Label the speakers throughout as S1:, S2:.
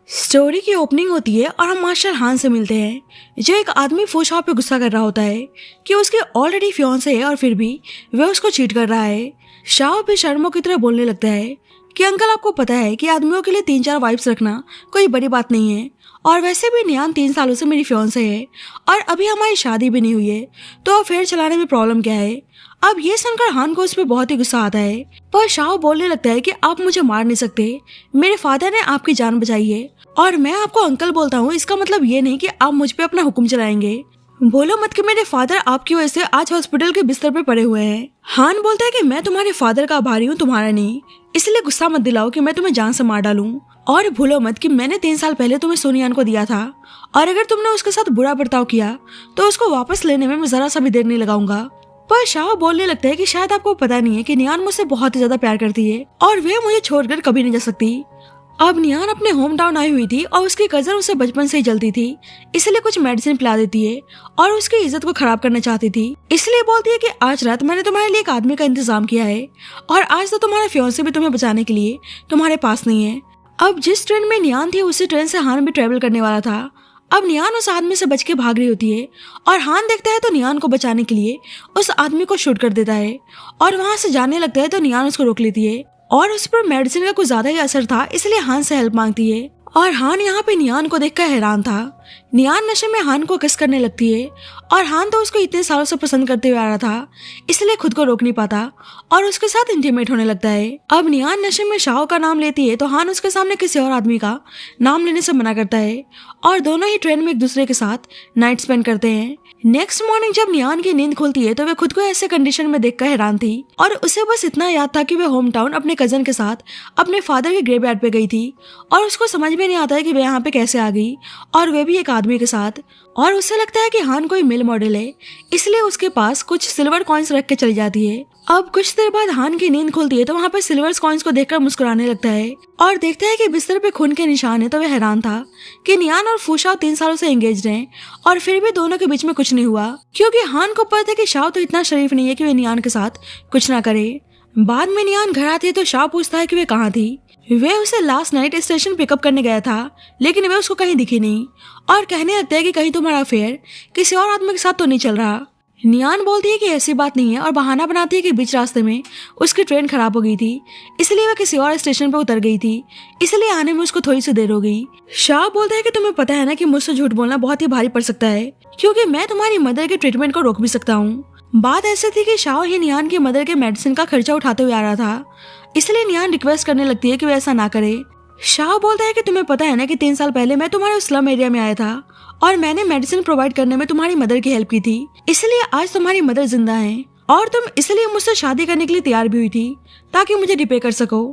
S1: Story की opening होती है और हम मास्टर हान से मिलते हैं जो एक आदमी फू शाओ पे गुस्सा कर रहा होता है कि उसके ऑलरेडी फियांसे है और फिर भी वह उसको चीट कर रहा है। शाओ भी शर्मों की तरह बोलने लगता है कि अंकल आपको पता है कि आदमियों के लिए 3-4 वाइफ्स रखना कोई बड़ी बात नहीं है और वैसे भी नियान 3 सालों से मेरी फियांसे है और अभी हमारी शादी भी नहीं हुई है तो अफेयर चलाने में प्रॉब्लम क्या है। अब ये सुनकर हान को उस पर बहुत ही गुस्सा आता है पर शाओ बोलने लगता है कि आप मुझे मार नहीं सकते, मेरे फादर ने आपकी जान बचाई है और मैं आपको अंकल बोलता हूँ इसका मतलब ये नहीं कि आप मुझ पे अपना हुक्म चलाएंगे। बोलो मत कि मेरे फादर आपकी वजह से आज हॉस्पिटल के बिस्तर पे पड़े हुए हैं। हान बोलता है कि मैं तुम्हारे फादर का आभारी हूँ, तुम्हारा नहीं, इसलिए गुस्सा मत दिलाओ कि मैं तुम्हें जान से मार डालूं। और भूलो मत कि मैंने 3 साल पहले तुम्हें सोनियान को दिया था और अगर तुमने उसके साथ बुरा बर्ताव किया तो उसको वापस लेने में मैं जरा सा भी देर नहीं लगाऊंगा। पर शाओ बोलने लगता है कि शायद आपको पता नहीं है कि नियान मुझसे बहुत ही ज्यादा प्यार करती है और वे मुझे छोड़कर कभी नहीं जा सकती। अब नियान अपने होम टाउन आई हुई थी और उसकी कजन उसे बचपन से ही जलती थी, इसलिए कुछ मेडिसिन पिला देती है और उसकी इज्जत को खराब करना चाहती थी। इसलिए बोलती है कि आज रात मैंने तुम्हारे लिए एक आदमी का इंतजाम किया है और आज तो तुम्हारा फियांसे भी तुम्हें बचाने के लिए तुम्हारे पास नहीं है। अब जिस ट्रेन में नियान थी उसी ट्रेन से हान भी ट्रेवल करने वाला था। अब नियान उस आदमी से बच के भाग रही होती है और हान देखता है तो नियान को बचाने के लिए उस आदमी को शूट कर देता है और वहां से जाने लगता है तो नियान उसको रोक लेती है और उस पर मेडिसिन का कुछ ज्यादा ही असर था इसलिए हान से हेल्प मांगती है और हान यहाँ पे नियान को देखकर हैरान था। नियान नशे में हान को किस करने लगती है और हान तो उसको इतने सालों से पसंद करते हुए आ रहा था इसलिए खुद को रोक नहीं पाता और उसके साथ इंटीमेट होने लगता है। अब नियान नशे में शाओ का नाम लेती है तो हान उसके सामने किसी और आदमी का नाम लेने से मना करता है और दोनों ही ट्रेन में एक दूसरे के साथ नाइट स्पेंड करते हैं। नेक्स्ट मॉर्निंग जब नियान की नींद खुलती है तो वे खुद को ऐसे कंडीशन में देखकर हैरान थी और उसे बस इतना याद था कि वे होम टाउन अपने कजन के साथ अपने फादर के ग्रेवयार्ड पे गई थी और उसको समझ में नहीं आता है कि वे यहाँ पे कैसे आ गई और वे भी एक आदमी के साथ। और उसे लगता है कि हान कोई मेल मॉडल है इसलिए उसके पास कुछ सिल्वर कॉइन्स रख के चली जाती है। अब कुछ देर बाद हान की नींद खुलती है तो वहाँ पर सिल्वर कॉइन्स को देखकर मुस्कुराने लगता है और देखता है कि बिस्तर पे खून के निशान है तो वह हैरान था कि नियान और फू शाओ 3 सालों से एंगेज्ड हैं और फिर भी दोनों के बीच में कुछ नहीं हुआ क्योंकि हान को पता है कि शाओ तो इतना शरीफ नहीं है कि वे नियान के साथ कुछ ना करे। बाद में नियान घर आती है तो शाओ पूछता है कि वे कहाँ थी। वे उसे लास्ट नाइट स्टेशन पिकअप करने गया था लेकिन वे उसको कहीं दिखी नहीं और कहने लगता है कि कहीं तुम्हारा अफेयर किसी और आदमी के साथ तो नहीं चल रहा। नियान बोलती है कि ऐसी बात नहीं है और बहाना बनाती है कि बीच रास्ते में उसकी ट्रेन खराब हो गई थी इसलिए वह किसी और स्टेशन पर उतर गई थी इसलिए आने में उसको थोड़ी सी देर हो गई। शाह बोलता है कि तुम्हें पता है ना कि मुझसे झूठ बोलना बहुत ही भारी पड़ सकता है क्योंकि मैं तुम्हारी मदर के ट्रीटमेंट को रोक भी सकता हूँ। बात ऐसी थी कि शाओ ही नियान की मदर के मेडिसिन का खर्चा उठाते हुए आ रहा था इसलिए नियान रिक्वेस्ट करने लगती है कि वह ऐसा ना करे। शाओ बोलता है कि तुम्हें पता है ना कि 3 साल पहले मैं तुम्हारे उस स्लम एरिया में आया था और मैंने मेडिसिन प्रोवाइड करने में तुम्हारी मदर की हेल्प की थी इसलिए आज तुम्हारी मदर जिंदा है और तुम इसलिए मुझसे शादी करने के लिए तैयार भी हुई थी ताकि मुझे रिपे कर सको,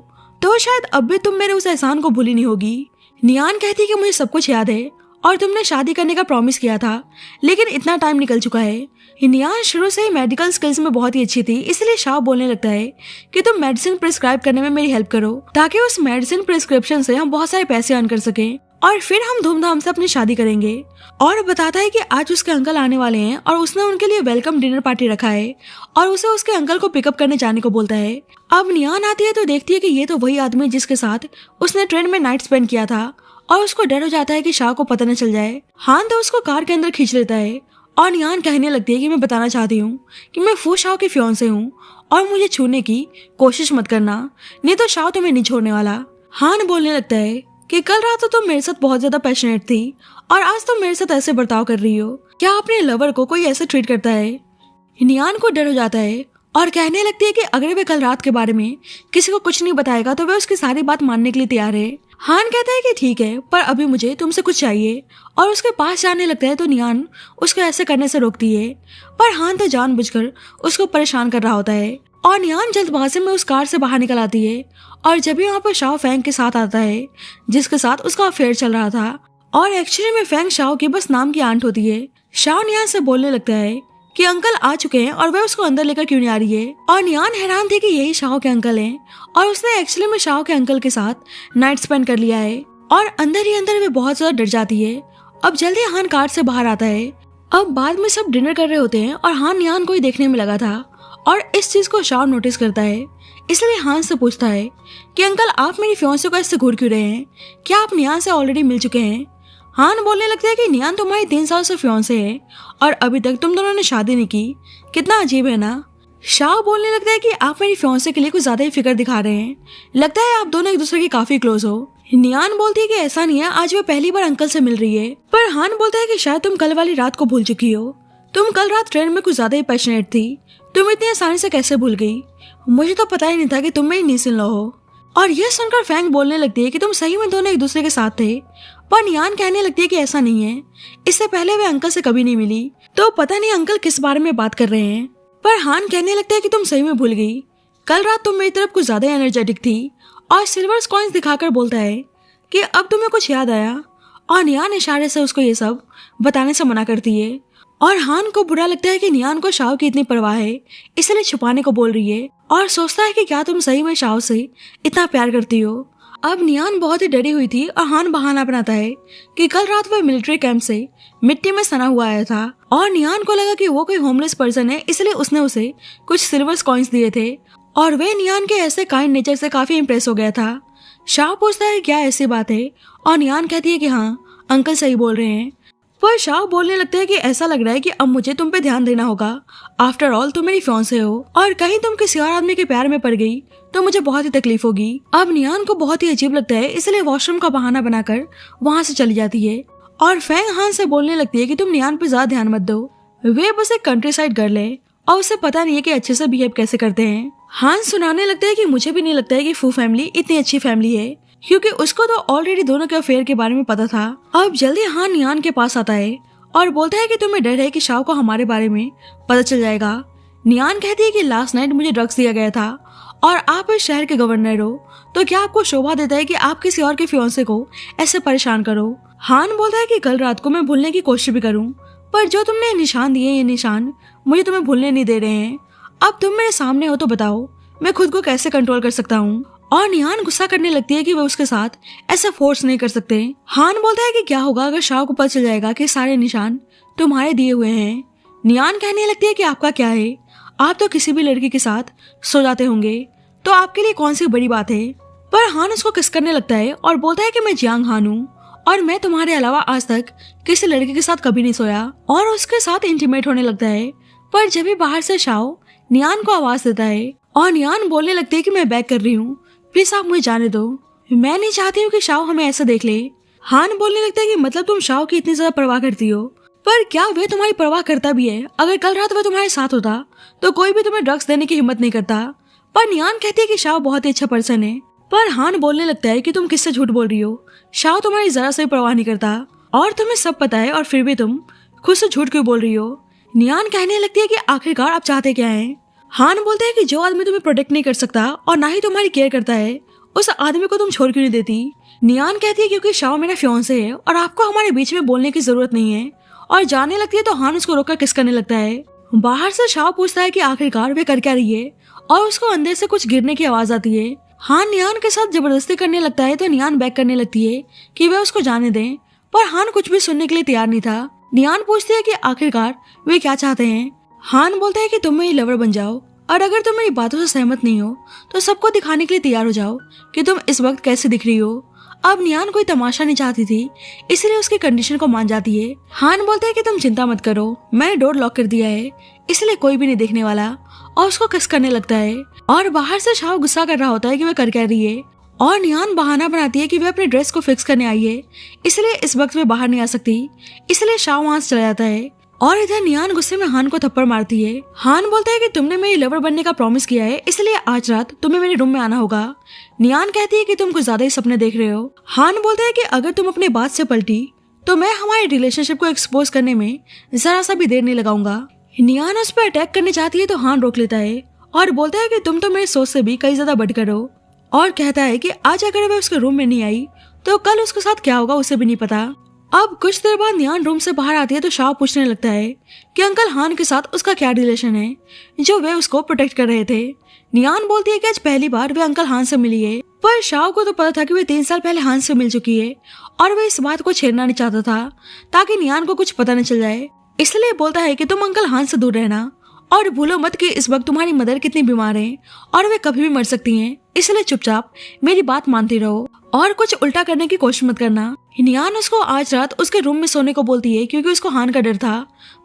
S1: तो शायद अब भी तुम मेरे उस एहसान को भूली नहीं होगी। नियान कहती है कि मुझे सब कुछ याद है और तुमने शादी करने का प्रॉमिस किया था लेकिन इतना टाइम निकल चुका है। नियान शुरू से ही मेडिकल स्किल्स में बहुत ही अच्छी थी इसलिए शाह बोलने लगता है कि तुम मेडिसिन प्रिस्क्राइब करने में मेरी हेल्प करो ताकि उस मेडिसिन प्रिस्क्रिप्शन से हम बहुत सारे पैसे अर्न कर सकें और फिर हम धूमधाम से अपनी शादी करेंगे। और बताता है कि आज उसके अंकल आने वाले हैं और उसने उनके लिए वेलकम डिनर पार्टी रखा है और उसे उसके अंकल को पिकअप करने जाने को बोलता है। अब नियान आती है तो देखती है कि ये तो वही आदमी जिसके साथ उसने ट्रेन में नाइट स्पेंड किया था और उसको डर हो जाता है कि शाह को पता न चल जाए। हान तो उसको कार के अंदर खींच लेता है और नियान कहने लगती है कि मैं बताना चाहती हूँ कि मैं फू शाओ के फियांसे हूँ और मुझे छूने की कोशिश मत करना नहीं तो शाओ तुम्हें नहीं छोड़ने वाला। हान बोलने लगता है कि कल रात तो तुम मेरे साथ बहुत ज्यादा पैशनेट थी और आज तुम मेरे साथ ऐसे बर्ताव कर रही हो, क्या अपने लवर को कोई ऐसे ट्रीट करता है। नियान को डर हो जाता है और कहने लगती है कि अगर वे कल रात के बारे में किसी को कुछ नहीं बताएगा तो वे उसकी सारी बात मानने के लिए तैयार है। हान कहता है कि ठीक है पर अभी मुझे तुमसे कुछ चाहिए और उसके पास जाने लगता है तो नियान उसको ऐसे करने से रोकती है पर हान तो जानबूझकर उसको परेशान कर रहा होता है और नियान जल्दबाजी में उस कार से बाहर निकल आती है और जब भी वहाँ पर शाओ फैंग के साथ आता है जिसके साथ उसका अफेयर चल रहा था और एक्चुअली में फैंग शाओ की बस नाम की आंट होती है। शाओ नियान से बोलने लगता है कि अंकल आ चुके हैं और वह उसको अंदर लेकर क्यों नहीं आ रही है और नियान हैरान थे कि यही शाओ के अंकल हैं और उसने एक्चुअली में शाओ के अंकल के साथ नाइट स्पेंड कर लिया है और अंदर ही अंदर वे बहुत ज्यादा डर जाती है। अब जल्दी हान कार से बाहर आता है। अब बाद में सब डिनर कर रहे होते हैं और हान नियान को ही देखने में लगा था और इस चीज को शाव नोटिस करता है, इसलिए हान से पूछता है कि अंकल आप मेरी फियांसे को ऐसे घूर क्यों रहे हैं, क्या आप नियान से ऑलरेडी मिल चुके हैं। हान बोलने लगता है कि नियान तुम्हारी 3 साल से फियांसे है और अभी तक तुम दोनों ने शादी नहीं की, कितना अजीब है ना। शाव बोलने लगता है कि आप मेरी फियांसे के लिए कुछ ज्यादा ही फिक्र दिखा रहे हैं, लगता है आप दोनों एक दूसरे के काफी क्लोज हो। नियान बोलती है कि ऐसा नहीं है, आज वह पहली बार अंकल से मिल रही है। पर हान बोलता है कि शायद तुम कल वाली रात को भूल चुकी हो, तुम कल रात ट्रेन में कुछ ज्यादा ही पैशनेट थी, तुम इतनी आसानी से कैसे भूल गई, मुझे तो पता ही नहीं था कि तुम मेरी नीस इन लॉ हो। और यह सुनकर फैंग बोलने लगती है कि तुम सही में दोनों एक दूसरे के साथ थे। पर नियान कहने लगती है कि ऐसा नहीं है, इससे पहले वे अंकल से कभी नहीं मिली, तो पता नहीं अंकल किस बारे में बात कर रहे हैं। पर हान कहने लगता है कि तुम सही में भूल गई, कल रात तुम मेरी तरफ कुछ ज्यादा एनर्जेटिक थी। और सिल्वर कॉइन्स दिखाकर बोलता है कि अब तुम्हें कुछ याद आया, और नियान इशारे से उसको ये सब बताने से मना करती है। और हान को बुरा लगता है कि नियान को शाव की इतनी परवाह है, इसलिए छुपाने को बोल रही है और सोचता है कि क्या तुम सही में शाव से इतना प्यार करती हो। अब नियान बहुत ही डरी हुई थी और हान बहाना बनाता है कि कल रात वह मिलिट्री कैंप से मिट्टी में सना हुआ आया था और नियान को लगा कि वो कोई होमलेस पर्सन है, इसलिए उसने उसे कुछ सिल्वर कॉइन्स दिए थे और वे नियान के ऐसे काइंड नेचर से काफी इम्प्रेस हो गया था। शाव पूछता है क्या ऐसी बात है और नियान कहती है कि हाँ अंकल सही बोल रहे हैं। पर शाव बोलने लगता है कि ऐसा लग रहा है कि अब मुझे तुम पे ध्यान देना होगा, आफ्टर ऑल तुम मेरी फियांसे हो और कहीं तुम किसी और आदमी के प्यार में पड़ गई तो मुझे बहुत ही तकलीफ होगी। अब नियान को बहुत ही अजीब लगता है, इसलिए वॉशरूम का बहाना बनाकर वहाँ से चली जाती है और फैंग हान से बोलने लगती है कि तुम नियान पे ज्यादा ध्यान मत दो, वे बस एक कंट्री साइड गर्ल है और उसे पता नहीं है कि अच्छे से बिहेव कैसे करते हैं। हान सुनाने लगता है कि मुझे भी नहीं लगता है कि फू फैमिली इतनी अच्छी फैमिली है, क्योंकि उसको तो ऑलरेडी दोनों के अफेयर के बारे में पता था। अब जल्दी हान नियान के पास आता है और बोलता है कि तुम्हें डर है कि शाव को हमारे बारे में पता चल जाएगा। नियान कहती है कि लास्ट नाइट मुझे ड्रग्स दिया गया था और आप इस शहर के गवर्नर हो, तो क्या आपको शोभा देता है कि आप किसी और के फियांसे को ऐसे परेशान करो। हान बोलता है कि कल रात को मैं भूलने की कोशिश भी करूं, पर जो तुमने निशान दिए ये निशान मुझे तुम्हें भूलने नहीं दे रहे हैं। अब तुम मेरे सामने हो तो बताओ मैं खुद को कैसे कंट्रोल कर सकता हूँ। और नियान गुस्सा करने लगती है कि वे उसके साथ ऐसा फोर्स नहीं कर सकते। हान बोलता है कि क्या होगा अगर शाव को पता चल जाएगा कि सारे निशान तुम्हारे दिए हुए हैं। नियान कहने लगती है कि आपका क्या है, आप तो किसी भी लड़की के साथ सो जाते होंगे, तो आपके लिए कौन सी बड़ी बात है। पर हान उसको किस करने लगता है और बोलता है कि मैं जियांग हान हूँ और मैं तुम्हारे अलावा आज तक किसी लड़की के साथ कभी नहीं सोया, और उसके साथ इंटीमेट होने लगता है। पर जब भी बाहर से शाव नियान को आवाज देता है और नियान बोलने लगती है कि मैं बैक कर रही हूँ, प्लीज आप मुझे जाने दो, मैं नहीं चाहती हूँ कि शाव हमें ऐसा देख ले। हान बोलने लगता है कि मतलब तुम शाव की इतनी ज्यादा परवाह करती हो, पर क्या वे तुम्हारी परवाह करता भी है। अगर कल रात वह तुम्हारे साथ होता तो कोई भी तुम्हें ड्रग्स देने की हिम्मत नहीं करता। पर नियान कहती है कि शाव बहुत ही अच्छा पर्सन है। पर हान बोलने लगता है कि तुम किससे झूठ बोल रही हो, शाव तुम्हारी जरा से परवाह नहीं करता और तुम्हें सब पता है, और फिर भी तुम खुद से झूठ क्यों बोल रही हो। नियान कहने लगती है कि आखिरकार आप चाहते क्या है। हान बोलते हैं कि जो आदमी तुम्हें प्रोटेक्ट नहीं कर सकता और ना ही तुम्हारी केयर करता है, उस आदमी को तुम छोड़ क्यों नहीं देती। नियान कहती है क्योंकि शाव मेरा फियांसे है और आपको हमारे बीच में बोलने की जरूरत नहीं है, और जाने लगती है तो हान उसको रोककर किस करने लगता है। बाहर से शाव पूछता है कि आखिरकार वे कर क्या रही है, और उसको अंदर से कुछ गिरने की आवाज आती है। हान नियान के साथ जबरदस्ती करने लगता है तो नियान बैक करने लगती है कि वे उसको जाने दें, पर हान कुछ भी सुनने के लिए तैयार नहीं था। नियान पूछती है कि आखिरकार वे क्या चाहते हैं। हान बोलता है कि तुम मेरी लवर बन जाओ, और अगर तुम मेरी बातों से सहमत नहीं हो तो सबको दिखाने के लिए तैयार हो जाओ कि तुम इस वक्त कैसे दिख रही हो। अब नियान कोई तमाशा नहीं चाहती थी, इसलिए उसकी कंडीशन को मान जाती है। हान बोलता है कि तुम चिंता मत करो, मैंने डोर लॉक कर दिया है, इसलिए कोई भी नहीं देखने वाला, और उसको किस करने लगता है। और बाहर से शाव गुस्सा कर रहा होता है कि वह कर क्या रही है, और नियान बहाना बनाती है कि वह अपने ड्रेस को फिक्स करने आई है, इसलिए इस वक्त वे बाहर नहीं आ सकती, इसलिए शाव वहां से चला जाता है। और इधर नियान गुस्से में हान को थप्पड़ मारती है। हान बोलता है कि तुमने मेरी लवर बनने का प्रॉमिस किया है, इसलिए आज रात तुम्हें मेरे रूम में आना होगा। नियान कहती है कि तुम कुछ ज्यादा ही सपने देख रहे हो। हान बोलता है कि अगर तुम अपनी बात से पलटी तो मैं हमारे रिलेशनशिप को एक्सपोज करने में जरा सा भी देर नहीं लगाऊंगा। नियान उस पर अटैक करने चाहती है तो हान रोक लेता है और बोलता है कि तुम तो मेरी सोच से भी कई ज्यादा बढ़कर हो, और कहता है कि आज अगर वह उसके रूम में नहीं आई तो कल उसके साथ क्या होगा उसे भी नहीं पता। अब कुछ देर बाद नियान रूम से बाहर आती है तो शाव पूछने लगता है कि अंकल हान के साथ उसका क्या रिलेशन है जो वे उसको प्रोटेक्ट कर रहे थे। नियान बोलती है कि आज पहली बार वे अंकल हान से मिली है, पर शाव को तो पता था कि वे 3 साल पहले हान से मिल चुकी है और वे इस बात को छेड़ना नहीं चाहता था ताकि नियान को कुछ पता न चल जाए, इसलिए बोलता है कि तुम अंकल हान से दूर रहना और भूलो मत कि इस वक्त तुम्हारी मदर कितनी बीमार है और वे कभी भी मर सकती हैं, इसलिए चुपचाप मेरी बात मानती रहो और कुछ उल्टा करने की कोशिश मत करना। नियान उसको आज रात उसके रूम में सोने को बोलती है क्योंकि उसको हान का डर था,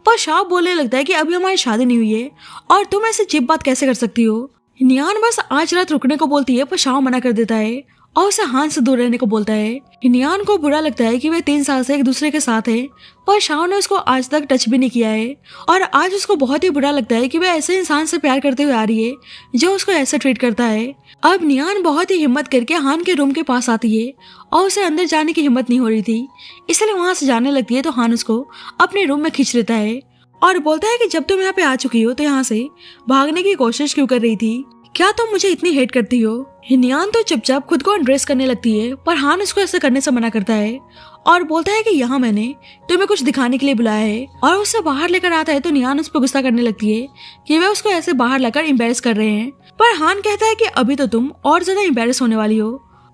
S1: पर शाओ बोलने लगता है कि अभी हमारी शादी नहीं हुई है और तुम ऐसे चीप बात कैसे कर सकती हो। नियान बस आज रात रुकने को बोलती है, पर शाओ मना कर देता है और उसे हान से दूर रहने को बोलता है। नियान को बुरा लगता है कि वे 3 साल से एक दूसरे के साथ हैं, पर शाओ ने उसको आज तक टच भी नहीं किया है और आज उसको बहुत ही बुरा लगता है कि वे ऐसे इंसान से प्यार करते हुए आ रही है जो उसको ऐसे ट्रीट करता है। अब नियान बहुत ही हिम्मत करके हान के रूम के पास आती है और उसे अंदर जाने की हिम्मत नहीं हो रही थी, इसलिए वहां से जाने लगती है तो हान उसको अपने रूम में खींच लेता है और बोलता है कि जब तुम यहाँ पे आ चुकी हो तो यहाँ से भागने की कोशिश क्यों कर रही थी, क्या तुम मुझे इतनी हेट करती हो। नियान तो चुपचाप खुद को अनड्रेस करने लगती है, पर हान उसको ऐसे करने से मना करता है और बोलता है कि यहाँ मैंने तुम्हें कुछ दिखाने के लिए बुलाया है और उससे बाहर लेकर आता है तो नियान उस पर गुस्सा करने लगती है कि वे उसको ऐसे बाहर लाकर एम्बेरस कर रहे हैं, पर हान कहता है कि अभी तो तुम और ज्यादा एम्बेरस होने वाली हो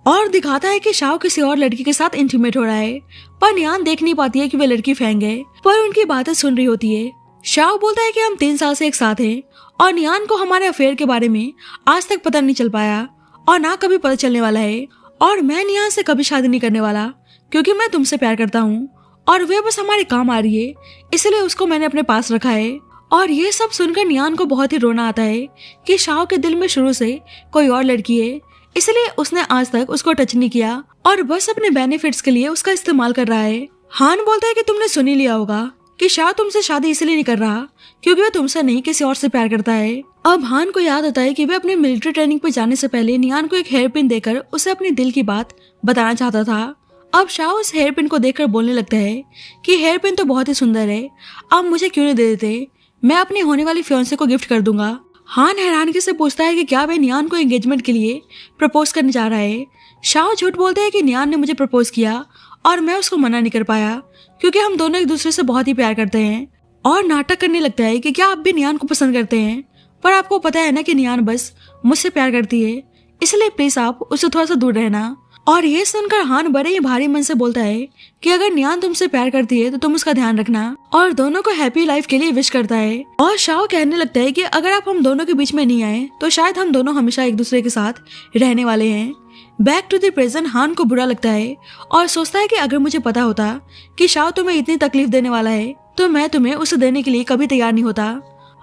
S1: और दिखाता है कि शाओ किसी और लड़की के साथ इंटीमेट हो रहा है, पर नियान देख नहीं पाती है कि वे लड़की फेंग है, पर उनकी बातें सुन रही होती है। शाओ बोलता है कि हम 3 साल से एक साथ हैं और नियान को हमारे अफेयर के बारे में आज तक पता नहीं चल पाया और ना कभी पता चलने वाला है और मैं नियान से कभी शादी नहीं करने वाला क्योंकि मैं तुमसे प्यार करता हूँ और वे बस हमारे काम आ रही है, इसलिए उसको मैंने अपने पास रखा है। और ये सब सुनकर नियान को बहुत ही रोना आता है कि शाओ के दिल में शुरू से कोई और लड़की है, इसलिए उसने आज तक उसको टच नहीं किया और बस अपने बेनिफिट्स के लिए उसका इस्तेमाल कर रहा है। हान बोलता है कि तुमने सुन ही लिया होगा कि शाओ तुमसे शादी इसलिए नहीं कर रहा क्योंकि वह तुमसे नहीं किसी और से प्यार करता है। अब हान को याद आता है कि वह अपने मिलिट्री ट्रेनिंग पे जाने से पहले नियान को एक हेयर पिन देकर उसे अपने दिल की बात बताना चाहता था। अब शाओ उस हेयर पिन को देखकर बोलने लगता है कि हेयर पिन तो बहुत ही सुंदर है, आप मुझे क्यों नहीं दे देते, मैं अपनी होने वाली फियांसे को गिफ्ट कर दूंगा। हान हैरानगी से पूछता है कि क्या वह नियान को एंगेजमेंट के लिए प्रपोज करने जा रहा है। शाओ झूठ बोलता है कि नियान ने मुझे प्रपोज किया और मैं उसको मना नहीं कर पाया क्योंकि हम दोनों एक दूसरे से बहुत ही प्यार करते हैं, और नाटक करने लगता है कि क्या आप भी नियान को पसंद करते हैं, पर आपको पता है ना कि नियान बस मुझसे प्यार करती है, इसलिए प्लीज आप उससे थोड़ा सा दूर रहना। और ये सुनकर हान बड़े ही भारी मन से बोलता है कि अगर नियान तुमसे प्यार करती है तो तुम उसका ध्यान रखना और दोनों को हैप्पी लाइफ के लिए विश करता है। और शाओ कहने लगता है कि अगर आप हम दोनों के बीच में नहीं आए तो शायद हम दोनों हमेशा एक दूसरे के साथ रहने वाले हैं। बैक टू द प्रेजेंट हान को बुरा लगता है और सोचता है कि अगर मुझे पता होता कि शाओ तुम्हें इतनी तकलीफ देने वाला है तो मैं तुम्हें उसे देने के लिए कभी तैयार नहीं होता।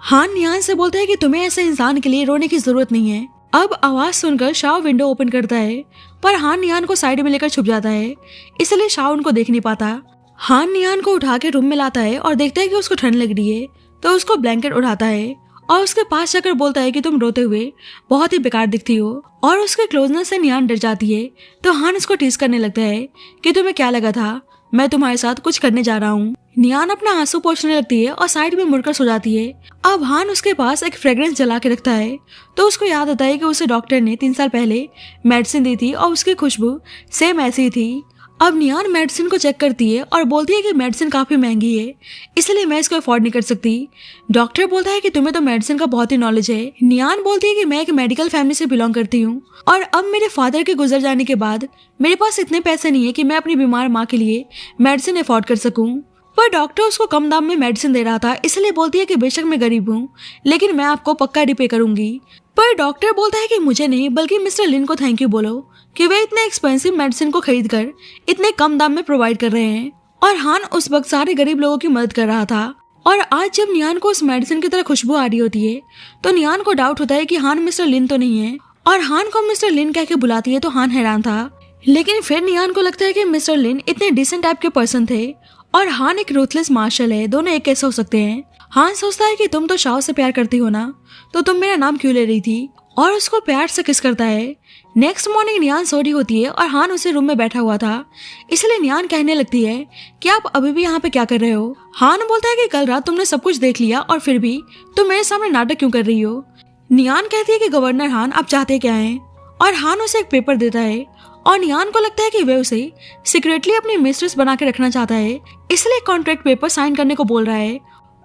S1: हान नियान से बोलता है कि तुम्हें ऐसे इंसान के लिए रोने की जरूरत नहीं है। अब आवाज सुनकर शाओ विंडो ओपन करता है, पर हान नियान को साइड में लेकर छुप जाता है, इसलिए शाओ उनको देख नहीं पाता। हान नियान को उठा के रूम में लाता है और देखता है कि उसको ठंड लग रही है तो उसको ब्लैंकेट उठाता है और उसके पास जाकर बोलता है कि तुम रोते हुए बहुत ही बेकार दिखती हो। और उसके क्लोजनेस से नियान डर जाती है तो हान उसको टीज करने लगता है कि तुम्हें क्या लगा था मैं तुम्हारे साथ कुछ करने जा रहा हूँ। नियान अपना आंसू पोंछने लगती है और साइड में मुड़कर सो जाती है। अब हान उसके पास एक फ्रेग्रेंस जला के रखता है तो उसको याद आता है कि उसे डॉक्टर ने 3 साल पहले मेडिसिन दी थी और उसकी खुशबू सेम ऐसी ही थी। अब नियान मेडिसिन को चेक करती है और बोलती है कि मेडिसिन काफी महंगी है, इसलिए मैं इसको अफोर्ड नहीं कर सकती। डॉक्टर बोलता है कि तुम्हें तो मेडिसिन का बहुत ही नॉलेज है। नियान बोलती है कि मैं एक मेडिकल फैमिली से बिलोंग करती हूँ और अब मेरे फादर के गुजर जाने के बाद मेरे पास इतने पैसे नहीं है कि मैं अपनी बीमार माँ के लिए मेडिसिन अफोर्ड कर सकूँ। पर डॉक्टर उसको कम दाम में मेडिसिन दे रहा था, इसलिए बोलती है कि बेशक मैं गरीब हूँ लेकिन मैं आपको पक्का रिपे करूंगी। पर डॉक्टर बोलता है कि मुझे नहीं बल्कि मिस्टर लिन को थैंक यू बोलो कि वे इतने एक्सपेंसिव मेडिसिन को खरीद कर इतने कम दाम में प्रोवाइड कर रहे हैं। और हान उस वक्त सारे गरीब लोगों की मदद कर रहा था और आज जब नियान को उस मेडिसिन की तरह खुशबू आ रही होती है तो नियान को डाउट होता है कि हान मिस्टर लिन तो नहीं है और हान को मिस्टर लिन कह के बुलाती है तो हान हैरान था, लेकिन फिर नियान को लगता है कि मिस्टर लिन इतने डिसेंट टाइप के पर्सन थे और हान एक रूथलेस मार्शल है, दोनों एक कैसे हो सकते हैं। हान सोचता है कि तुम तो शाओ से प्यार करती हो ना, तो तुम मेरा नाम क्यों ले रही थी, और उसको प्यार से किस करता है। नेक्स्ट मॉर्निंग नियान सो रही होती है और हान उसे रूम में बैठा हुआ था, इसलिए नियान कहने लगती है कि आप अभी भी यहाँ पे क्या कर रहे हो। हान बोलता है कि कल रात तुमने सब कुछ देख लिया और फिर भी तुम मेरे सामने नाटक क्यों कर रही हो। नियान कहती है कि गवर्नर हान आप चाहते क्या हैं, और हान उसे एक पेपर देता है और नियान को लगता है कि वे उसे सीक्रेटली अपनी मिस्ट्रेस बना के रखना चाहता है, इसलिए कॉन्ट्रैक्ट पेपर साइन करने को बोल रहा है।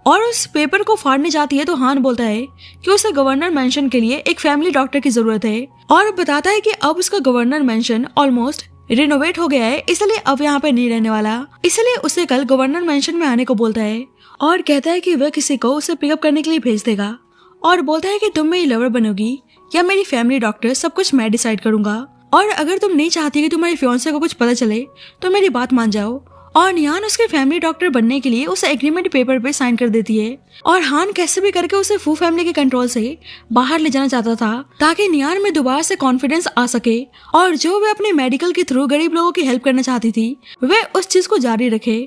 S1: और उस पेपर को फाड़ने जाती है तो हान बोलता है कि उसे गवर्नर मेंशन के लिए एक फैमिली डॉक्टर की जरूरत है और बताता है कि अब उसका गवर्नर मेंशन ऑलमोस्ट रिनोवेट हो गया है, इसलिए अब यहाँ पे नहीं रहने वाला, इसलिए उसे कल गवर्नर मेंशन में आने को बोलता है। और कहता है कि वह किसी को उसे पिकअप करने के लिए भेज देगा और बोलता है कि तुम मेरी लवर बनोगी या मेरी फैमिली डॉक्टर, सब कुछ मैं डिसाइड करूंगा, और अगर तुम नहीं चाहती कि तुम्हारे फियांसे को कुछ पता चले तो मेरी बात मान जाओ। और नियान उसके फैमिली डॉक्टर बनने के लिए उसे एग्रीमेंट पेपर पे साइन कर देती है और हान कैसे भी करके उसे फू फैमिली के कंट्रोल से बाहर ले जाना चाहता था ताकि नियान में दोबारा से कॉन्फिडेंस आ सके और जो वे अपने मेडिकल के थ्रू गरीब लोगों की हेल्प करना चाहती थी वे उस चीज को जारी रखे।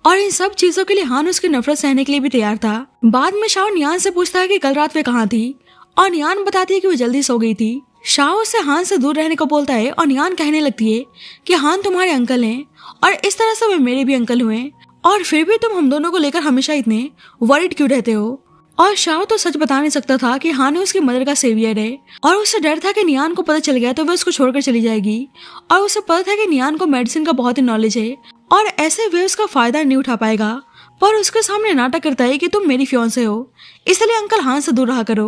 S1: और इन सब चीजों के लिए हान उसकी नफरत सहने के लिए भी तैयार था। बाद में शाओ नियान से पूछता है कि कल रात वे कहाँ थी और नियान बताती है कि वो जल्दी सो गई थी। शाओ उससे हान से दूर रहने को बोलता है और नियान कहने लगती है कि हान तुम्हारे अंकल हैं और इस तरह से वे मेरे भी अंकल हुए और फिर भी तुम हम दोनों को लेकर हमेशा इतने वरीड क्यों रहते हो। और शाओ तो सच बता नहीं सकता था कि हान उसकी मदर का सेवियर है और उसे डर था कि नियान को पता चल गया तो वह उसको छोड़कर चली जाएगी और उसे पता था कि नियान को मेडिसिन का बहुत ही नॉलेज है और ऐसे वे उसका फायदा नहीं उठा पाएगा। पर उसके सामने नाटक करता है कि तुम मेरी फियांसे हो इसलिए अंकल हान से दूर रहा करो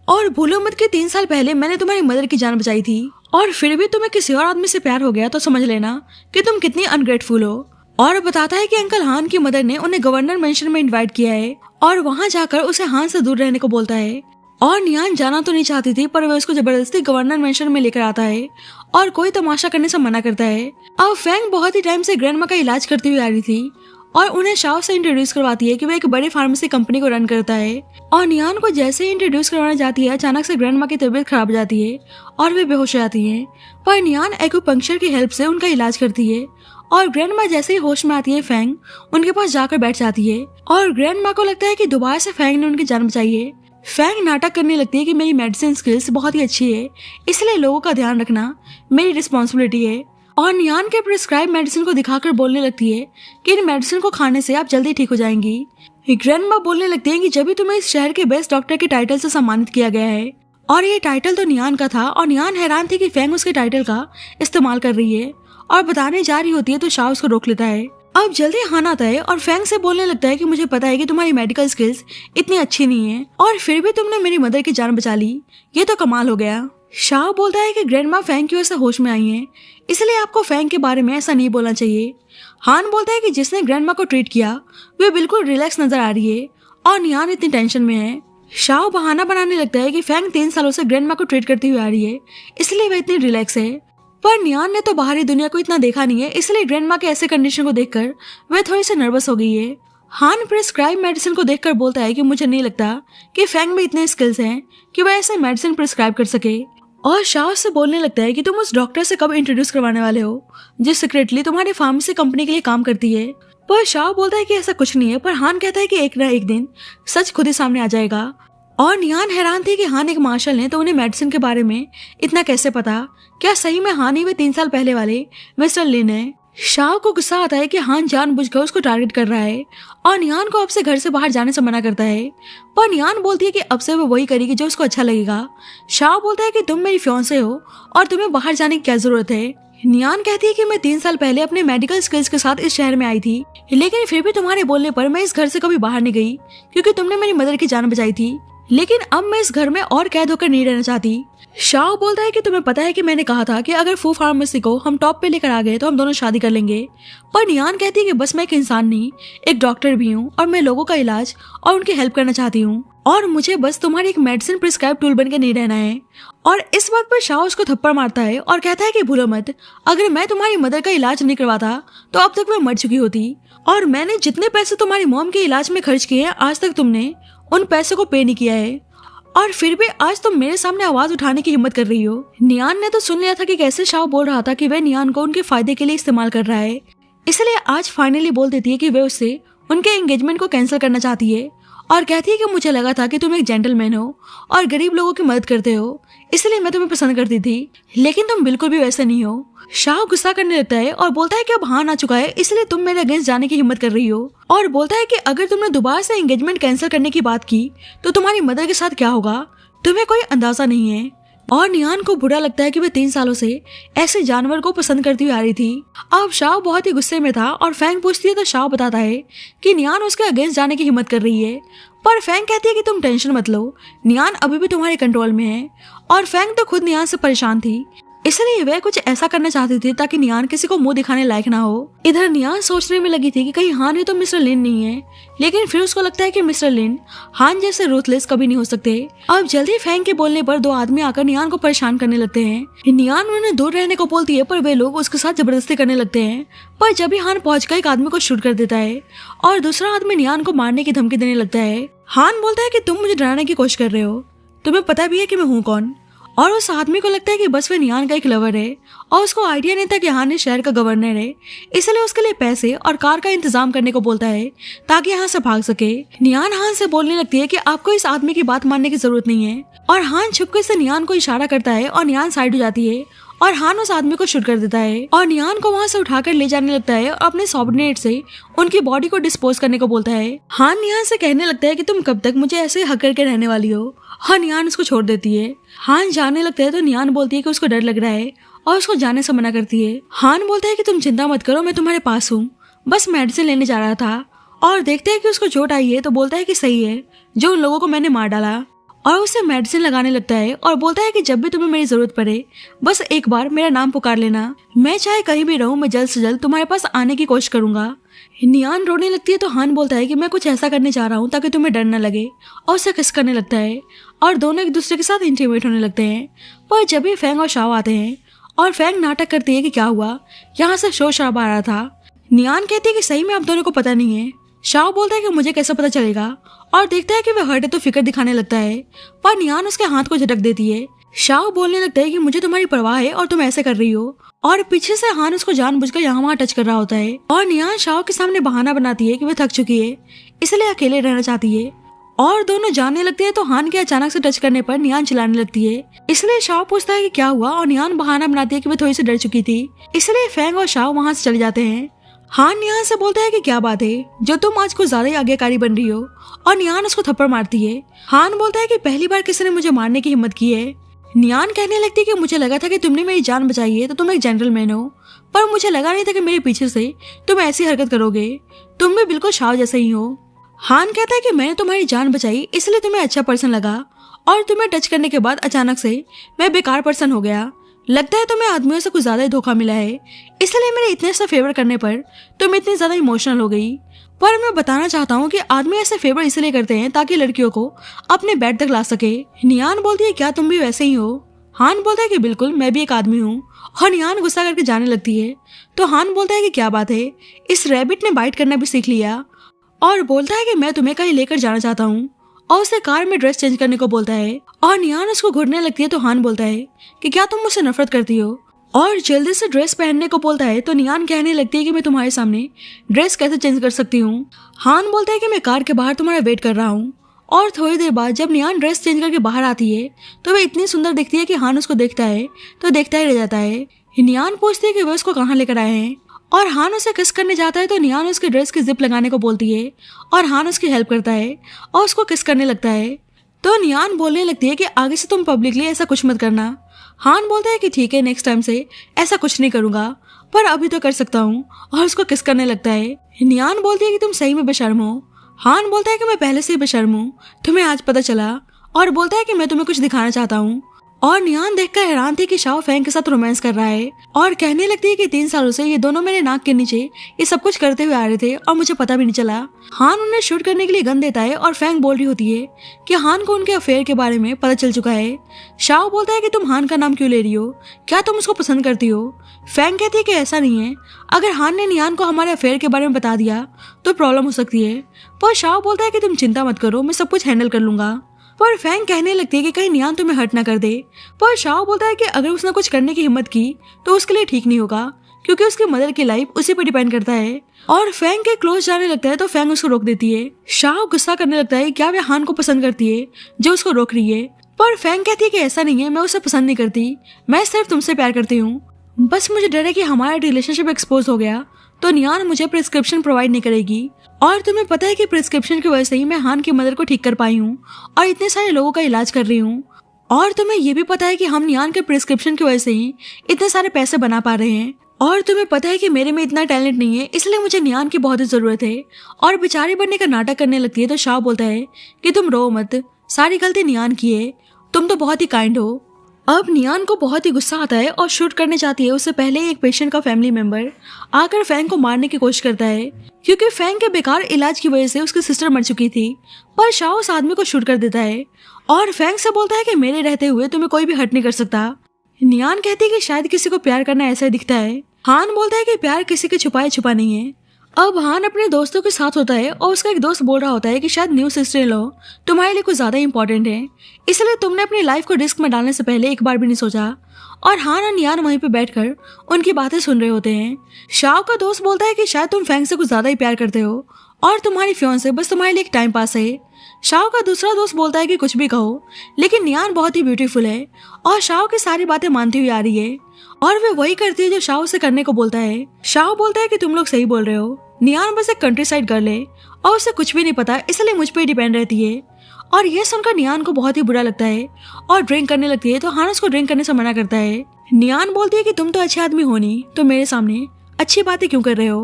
S1: और भूलो मत कि 3 साल पहले मैंने तुम्हारी मदर की जान बचाई थी और फिर भी तुम्हें किसी और आदमी से प्यार हो गया तो समझ लेना कि तुम कितनी अनग्रेटफुल हो। और बताता है कि अंकल हान की मदर ने उन्हें गवर्नर मेंशन में इनवाइट किया है और वहां जाकर उसे हान से दूर रहने को बोलता है। और नियान जाना तो नहीं चाहती थी पर वह उसको जबरदस्ती गवर्नर मेंशन में लेकर आता है और कोई तमाशा करने से मना करता है। अब फैंग बहुत ही टाइम से ग्रैंडमा का इलाज करती हुई आ रही थी और उन्हें शाओ से इंट्रोड्यूस करवाती है कि वह एक बड़ी फार्मेसी कंपनी को रन करता है। और नियान को जैसे ही इंट्रोड्यूस करवाने जाती है अचानक से ग्रैंडमा की तबीयत खराब हो जाती है और वे बेहोश हो जाती हैं। पर नियान एक्यूपंक्चर की हेल्प से उनका इलाज करती है और ग्रैंडमा जैसे ही होश में आती है फैंग उनके पास जाकर बैठ जाती है और ग्रैंडमा को लगता है कि दोबारा से फैंग ने उनकी जान बचाई है। फैंग नाटक करने लगती है कि मेरी मेडिसिन स्किल्स बहुत ही अच्छी है इसलिए लोगों का ध्यान रखना मेरी रिस्पॉन्सिबिलिटी है। और नियान के प्रिस्क्राइब मेडिसिन को दिखाकर बोलने लगती है कि इन मेडिसिन को खाने से आप जल्दी ठीक हो जाएंगी। ग्रैंडमा बोलने लगती है कि जब भी तुम्हें इस शहर के बेस्ट डॉक्टर के टाइटल से सम्मानित किया गया है और ये टाइटल तो नियान का था और नियान हैरान थी कि फैंग उसके टाइटल का इस्तेमाल कर रही है और बताने जा रही होती है तो शाओ उसको रोक लेता है। अब जल्दी हान आता है और फैंग से बोलने लगता है कि मुझे पता है कि तुम्हारी मेडिकल स्किल्स इतनी अच्छी नहीं है और फिर भी तुमने मेरी मदर की जान बचा ली, ये तो कमाल हो गया। शाओ बोलता है कि ग्रैंडमा फैंग की वजह से होश में आई हैं इसलिए आपको फैंग के बारे में ऐसा नहीं बोलना चाहिए। हान बोलता है कि जिसने ग्रैंडमा को ट्रीट किया वे बिल्कुल रिलैक्स नजर आ रही है और नियान इतनी टेंशन में है। शाओ बहाना बनाने लगता है कि फैंग 3 सालों से ग्रैंडमा को ट्रीट करती हुई आ रही है इसलिए वह इतनी रिलैक्स है। पर नियान ने तो बाहरी दुनिया को इतना देखा नहीं है इसलिए ग्रैंडमा के ऐसे कंडीशन को देखकर वह थोड़ी सी नर्वस हो गई है। हान प्रिस्क्राइब मेडिसिन को देखकर बोलता है कि मुझे नहीं लगता कि फैंग में इतने स्किल्स हैं कि वह ऐसे मेडिसिन प्रिस्क्राइब कर सके। और शाओ से बोलने लगता है कि तुम उस डॉक्टर से कब इंट्रोड्यूस करवाने वाले हो जो सीक्रेटली तुम्हारी फार्मेसी कंपनी के लिए काम करती है। पर शाओ बोलता है कि ऐसा कुछ नहीं है पर हान कहता है कि एक ना एक दिन सच खुद ही सामने आ जाएगा। और नियान हैरान थी कि हान एक मार्शल ने तो उन्हें मेडिसिन के बारे में इतना कैसे पता, क्या सही में हान ही वे 3 साल पहले वाले मिस्टर लिन है। शाओ को गुस्सा आता है कि हान जानबूझकर उसको टारगेट कर रहा है और नियान को अब से घर से बाहर जाने से मना करता है। पर नियान बोलती है कि अब से वो वही करेगी जो उसको अच्छा लगेगा। शाओ बोलता है कि तुम मेरी फियांसे हो और तुम्हें बाहर जाने की क्या जरूरत है। नियान कहती है कि मैं 3 साल पहले अपने मेडिकल स्किल्स के साथ इस शहर में आई थी लेकिन फिर भी तुम्हारे बोलने पर मैं इस घर से कभी बाहर नहीं गई क्योंकि तुमने मेरी मदर की जान बचाई थी, लेकिन अब मैं इस घर में और कैद होकर नहीं रहना चाहती। शाओ बोलता है कि तुम्हें पता है कि मैंने कहा था कि अगर फू फार्मेसी को हम टॉप पे लेकर आ गए तो हम दोनों शादी कर लेंगे। पर नियान कहती है कि बस मैं एक इंसान नहीं एक डॉक्टर भी हूँ और मैं लोगों का इलाज और उनकी हेल्प करना चाहती हूँ और मुझे बस तुम्हारी एक मेडिसिन प्रिस्क्राइब टूल बन के नहीं रहना है। और इस बात पर शाओ उसको थप्पड़ मारता है और कहता है कि भूलो मत, अगर मैं तुम्हारी मदर का इलाज नहीं करवाता तो अब तक मैं मर चुकी होती और मैंने जितने पैसे तुम्हारी मॉम के इलाज में खर्च किए हैं आज तक तुमने उन पैसों को पे नहीं किया है और फिर भी आज तुम मेरे सामने आवाज उठाने की हिम्मत कर रही हो। नियान ने तो सुन लिया था कि कैसे शाओ बोल रहा था कि वह नियान को उनके फायदे के लिए इस्तेमाल कर रहा है, इसलिए आज फाइनली बोल देती है कि वह उससे उनके एंगेजमेंट को कैंसिल करना चाहती है और कहती है कि मुझे लगा था कि तुम एक जेंटलमैन हो और गरीब लोगों की मदद करते हो इसलिए मैं तुम्हें पसंद करती थी, लेकिन तुम बिल्कुल भी वैसे नहीं हो। शाओ गुस्सा करने लगता है और बोलता है कि अब हान आ चुका है इसलिए तुम मेरे अगेंस्ट जाने की हिम्मत कर रही हो और बोलता है कि अगर तुमने दोबारा से एंगेजमेंट कैंसिल करने की बात की तो तुम्हारी मदर के साथ क्या होगा, तुम्हें कोई अंदाजा नहीं है। और नियान को बुरा लगता है कि वह 3 सालों से ऐसे जानवर को पसंद करती हुई आ रही थी। अब शाओ बहुत ही गुस्से में था और फैंग पूछती है तो शाओ बताता है कि नियान उसके अगेंस्ट जाने की हिम्मत कर रही है। पर फैंग कहती है कि तुम टेंशन मत लो, नियान अभी भी तुम्हारे कंट्रोल में है। और फैंग तो खुद नियान से परेशान थी इसलिए वह कुछ ऐसा करना चाहती थी ताकि नियान किसी को मुंह दिखाने लायक ना हो। इधर नियान सोचने में लगी थी कि कहीं हान ही तो मिस्टर लिन नहीं है, लेकिन फिर उसको लगता है कि मिस्टर लिन हान जैसे रूथलेस कभी नहीं हो सकते। अब जल्दी फैंग के बोलने पर दो आदमी आकर नियान को परेशान करने लगते हैं। नियान उन्हें दूर रहने को बोलती है पर वे लोग उसके साथ जबरदस्ती करने लगते हैं। पर जब भी हान पहुंचकर एक आदमी को शूट कर देता है और दूसरा आदमी नियान को मारने की धमकी देने लगता है। हान बोलता है कि तुम मुझे डराने की कोशिश कर रहे हो, तुम्हें पता भी है कि मैं हूँ कौन। और उस आदमी को लगता है कि बस वे नियान का एक लवर है और उसको आइडिया नहीं था कि हान शहर का गवर्नर है, इसलिए उसके लिए पैसे और कार का इंतजाम करने को बोलता है ताकि यहाँ से भाग सके। नियान हान से बोलने लगती है कि आपको इस आदमी की बात मानने की जरूरत नहीं है और हान छुपके से नियान को इशारा करता है और नियान साइड हो जाती है और हान उस आदमी को शूट कर देता है और नियान को वहाँ से उठाकर ले जाने लगता है और अपने सबऑर्डिनेट से उनकी बॉडी को डिस्पोज करने को बोलता है। हान नियान से कहने लगता है कि तुम कब तक मुझे ऐसे हक करके रहने वाली हो, और नियान उसको छोड़ देती है। हान जाने लगता है तो नियान बोलती है कि उसको डर लग रहा है और उसको जाने से मना करती है। हान बोलता है कि तुम चिंता मत करो, मैं तुम्हारे पास हूँ, बस मेडिसिन लेने जा रहा था। और देखते हैं कि उसको चोट आई है तो बोलता है कि सही है, जो उन लोगों को मैंने मार डाला। और उसे मेडिसिन लगाने लगता है और बोलता है कि जब भी तुम्हें मेरी जरूरत पड़े बस एक बार मेरा नाम पुकार लेना, मैं चाहे कहीं भी रहूं, मैं जल्द से जल्द तुम्हारे पास आने की कोशिश करूंगा। नियान रोने लगती है तो हान बोलता है कि मैं कुछ ऐसा करने जा रहा हूँ ताकि तुम्हें डर न लगे, और उसे किस करने लगता है और दोनों एक दूसरे के साथ इंटीमेट होने लगते हैं। पर जब भी फैंग और शाओ आते हैं और फैंग नाटक करती है कि क्या हुआ, यहाँ से शोर शराबा आ रहा था। नियान कहती है कि सही में आप दोनों को पता नहीं है। शाओ बोलता है कि मुझे कैसे पता चलेगा, और देखता है कि वह हर्ट है तो फिक्र दिखाने लगता है, पर नियान उसके हाथ को झटक देती है। शाओ बोलने लगता है कि मुझे तुम्हारी परवाह है और तुम ऐसे कर रही हो, और पीछे से हान उसको जानबूझकर यहाँ वहाँ टच कर रहा होता है। और नियान शाओ के सामने बहाना बनाती है कि वह थक चुकी है, इसलिए अकेले रहना चाहती है। और दोनों जानने लगते हैं तो हान के अचानक से टच करने पर नियान चिल्लाने लगती है, इसलिए शाओ पूछता है कि क्या हुआ, और नियान बहाना बनाती है कि वह थोड़ी सी डर चुकी थी, इसलिए फैंग और शाओ वहाँ से चले जाते हैं। हान नियान से बोलता है कि क्या बात है जो तुम आज कुछ ज्यादा ही आज्ञाकारी बन रही हो, और नियान उसको थप्पड़ मारती है। हान बोलता है कि पहली बार किसी ने मुझे मारने की हिम्मत की है। नियान कहने लगती है कि मुझे लगा था कि तुमने मेरी जान बचाई है तो तुम एक जेंटलमैन हो, पर मुझे लगा नहीं था कि मेरे पीछे से तुम ऐसी हरकत करोगे, तुम भी बिल्कुल शाओ जैसे ही हो। हान कहता है कि मैंने तुम्हारी जान बचाई इसलिए तुम्हें अच्छा पर्सन लगा, और तुम्हें टच करने के बाद अचानक से मैं बेकार पर्सन हो गया। लगता है तुम्हें आदमियों से कुछ ज्यादा ही धोखा मिला है, इसलिए मेरे इतने से फेवर करने पर तुम इतनी ज्यादा इमोशनल हो गई। पर मैं बताना चाहता हूँ कि आदमी ऐसे फेवर इसलिए करते हैं ताकि लड़कियों को अपने बेड तक ला सके। नियान बोलती है क्या तुम भी वैसे ही हो। हान बोलता है कि बिल्कुल, मैं भी एक आदमी हूँ, और नियान गुस्सा करके जाने लगती है तो हान बोलता है कि क्या बात है, इस रैबिट ने बाइट करना भी सीख लिया, और बोलता है कि मैं तुम्हें कहीं लेकर जाना चाहता हूँ, और उसे कार में ड्रेस चेंज करने को बोलता है। और नियान उसको घूरने लगती है तो हान बोलता है कि क्या तुम मुझसे नफरत करती हो, और जल्दी से ड्रेस पहनने को बोलता है तो नियान कहने लगती है कि मैं तुम्हारे सामने ड्रेस कैसे चेंज कर सकती हूँ। हान बोलता है कि मैं कार के बाहर तुम्हारा वेट कर रहा हूँ, और थोड़ी देर बाद जब नियान ड्रेस चेंज करके बाहर आती है तो वह इतनी सुंदर दिखती है कि हान उसको देखता है तो देखता ही रह जाता है। नियान पूछती है कि वह उसको कहाँ लेकर आए हैं, और हान उसे किस करने जाता है तो नियान उसके ड्रेस की जिप लगाने को बोलती है और हान उसकी हेल्प करता है और उसको किस करने लगता है। तो नियान बोलने लगती है कि आगे से तुम पब्लिकली ऐसा कुछ मत करना। हान बोलता है कि ठीक है, नेक्स्ट टाइम से ऐसा कुछ नहीं करूंगा, पर अभी तो कर सकता हूँ, और उसको किस करने लगता है। नियान बोलती है कि तुम सही में बेशर्म हो। हान बोलता है कि मैं पहले से ही बेशर्म हूँ, तुम्हें आज पता चला, और बोलता है कि मैं तुम्हें कुछ दिखाना चाहता हूँ। और नियान देखकर हैरान थी कि शाओ फैंग के साथ रोमांस कर रहा है, और कहने लगती है कि 3 सालों से ये दोनों मेरे नाक के नीचे ये सब कुछ करते हुए आ रहे थे और मुझे पता भी नहीं चला। हान उन्हें शूट करने के लिए गन देता है और फैंग बोल रही होती है कि हान को उनके अफेयर के बारे में पता चल चुका है। शाओ बोलता है कि तुम हान का नाम क्यों ले रही हो, क्या तुम उसको पसंद करती हो। फैंग कहती है कि ऐसा नहीं है, अगर हान ने नियान को हमारे अफेयर के बारे में बता दिया तो प्रॉब्लम हो सकती है। पर शाओ बोलता है कि तुम चिंता मत करो, मैं सब कुछ हैंडल कर लूंगा। पर फैंग कहने लगती है कि कहीं नियान तुम्हें हर्ट ना कर दे। पर शाओ बोलता है कि अगर उसने कुछ करने की हिम्मत की तो उसके लिए ठीक नहीं होगा, क्योंकि उसकी मदर की लाइफ उसी पर डिपेंड करता है। और फैंग के क्लोज जाने लगता है तो फैंग उसको रोक देती है। शाओ गुस्सा करने लगता है क्या वह हान को पसंद करती है जो उसको रोक रही है। पर फैंग कहती है कि ऐसा नहीं है, मैं उसे पसंद नहीं करती, मैं सिर्फ तुमसे प्यार करती हूँ, बस मुझे डर है कि हमारा रिलेशनशिप एक्सपोज हो गया तो नियान मुझे प्रिस्क्रिप्शन प्रोवाइड नहीं करेगी। और तुम्हें पता है कि प्रिस्क्रिप्शन की वजह से ही मैं हान की मदर को ठीक कर पाई हूँ और इतने सारे लोगों का इलाज कर रही हूँ। और तुम्हें ये भी पता है कि हम नियान के प्रिस्क्रिप्शन की वजह से ही इतने सारे पैसे बना पा रहे हैं। और तुम्हें पता है कि मेरे में इतना टैलेंट नहीं है, इसलिए मुझे नियान की बहुत ही जरूरत है। और बेचारी बनने का नाटक करने लगती है तो शाओ बोलता है कि तुम रो मत, सारी गलती नियान की है, तुम तो बहुत ही काइंड हो। अब नियान को बहुत ही गुस्सा आता है और शूट करने जाती है। उससे पहले एक पेशेंट का फैमिली मेंबर आकर फैंग को मारने की कोशिश करता है, क्योंकि फैंग के बेकार इलाज की वजह से उसकी सिस्टर मर चुकी थी। पर शाओ उस आदमी को शूट कर देता है और फैंग से बोलता है कि मेरे रहते हुए तुम्हें कोई भी हर्ट नहीं कर सकता। नियान कहती है कि शायद किसी को प्यार करना ऐसा ही दिखता है। हान बोलता है कि प्यार किसी के छुपाए छुपा नहीं है। अब हान अपने दोस्तों के साथ होता है और उसका एक दोस्त बोल रहा होता है कि शायद न्यू सिस्टर इन लॉ तुम्हारे लिए कुछ ज्यादा इंपॉर्टेंट है, इसलिए तुमने अपनी लाइफ को रिस्क में डालने से पहले एक बार भी नहीं सोचा। और हान और नियान वहीं पे बैठकर उनकी बातें सुन रहे होते हैं। शाओ का दोस्त बोलता है कि शायद तुम फैंग से कुछ ज्यादा ही प्यार करते हो और तुम्हारी फियांसे बस तुम्हारे लिए एक टाइम पास है। शाओ का दूसरा दोस्त बोलता है कि कुछ भी कहो, लेकिन नियान बहुत ही ब्यूटीफुल है और शाओ की सारी बातें मानती हुई आ रही है और वे वही करती है जो शाओ से करने को बोलता है। शाओ बोलता है कि तुम लोग सही बोल रहे हो, नियान बस एक कंट्री साइड गर्ल है और उसे कुछ भी नहीं पता, इसलिए मुझ पे डिपेंड रहती है। और ये सुनकर नियान को बहुत ही बुरा लगता है और ड्रिंक करने लगती है, तो हान उसको ड्रिंक करने से मना करता है। नियान बोलती है कि तुम तो अच्छे आदमी हो नहीं, तो मेरे सामने अच्छी बातें क्यों कर रहे हो।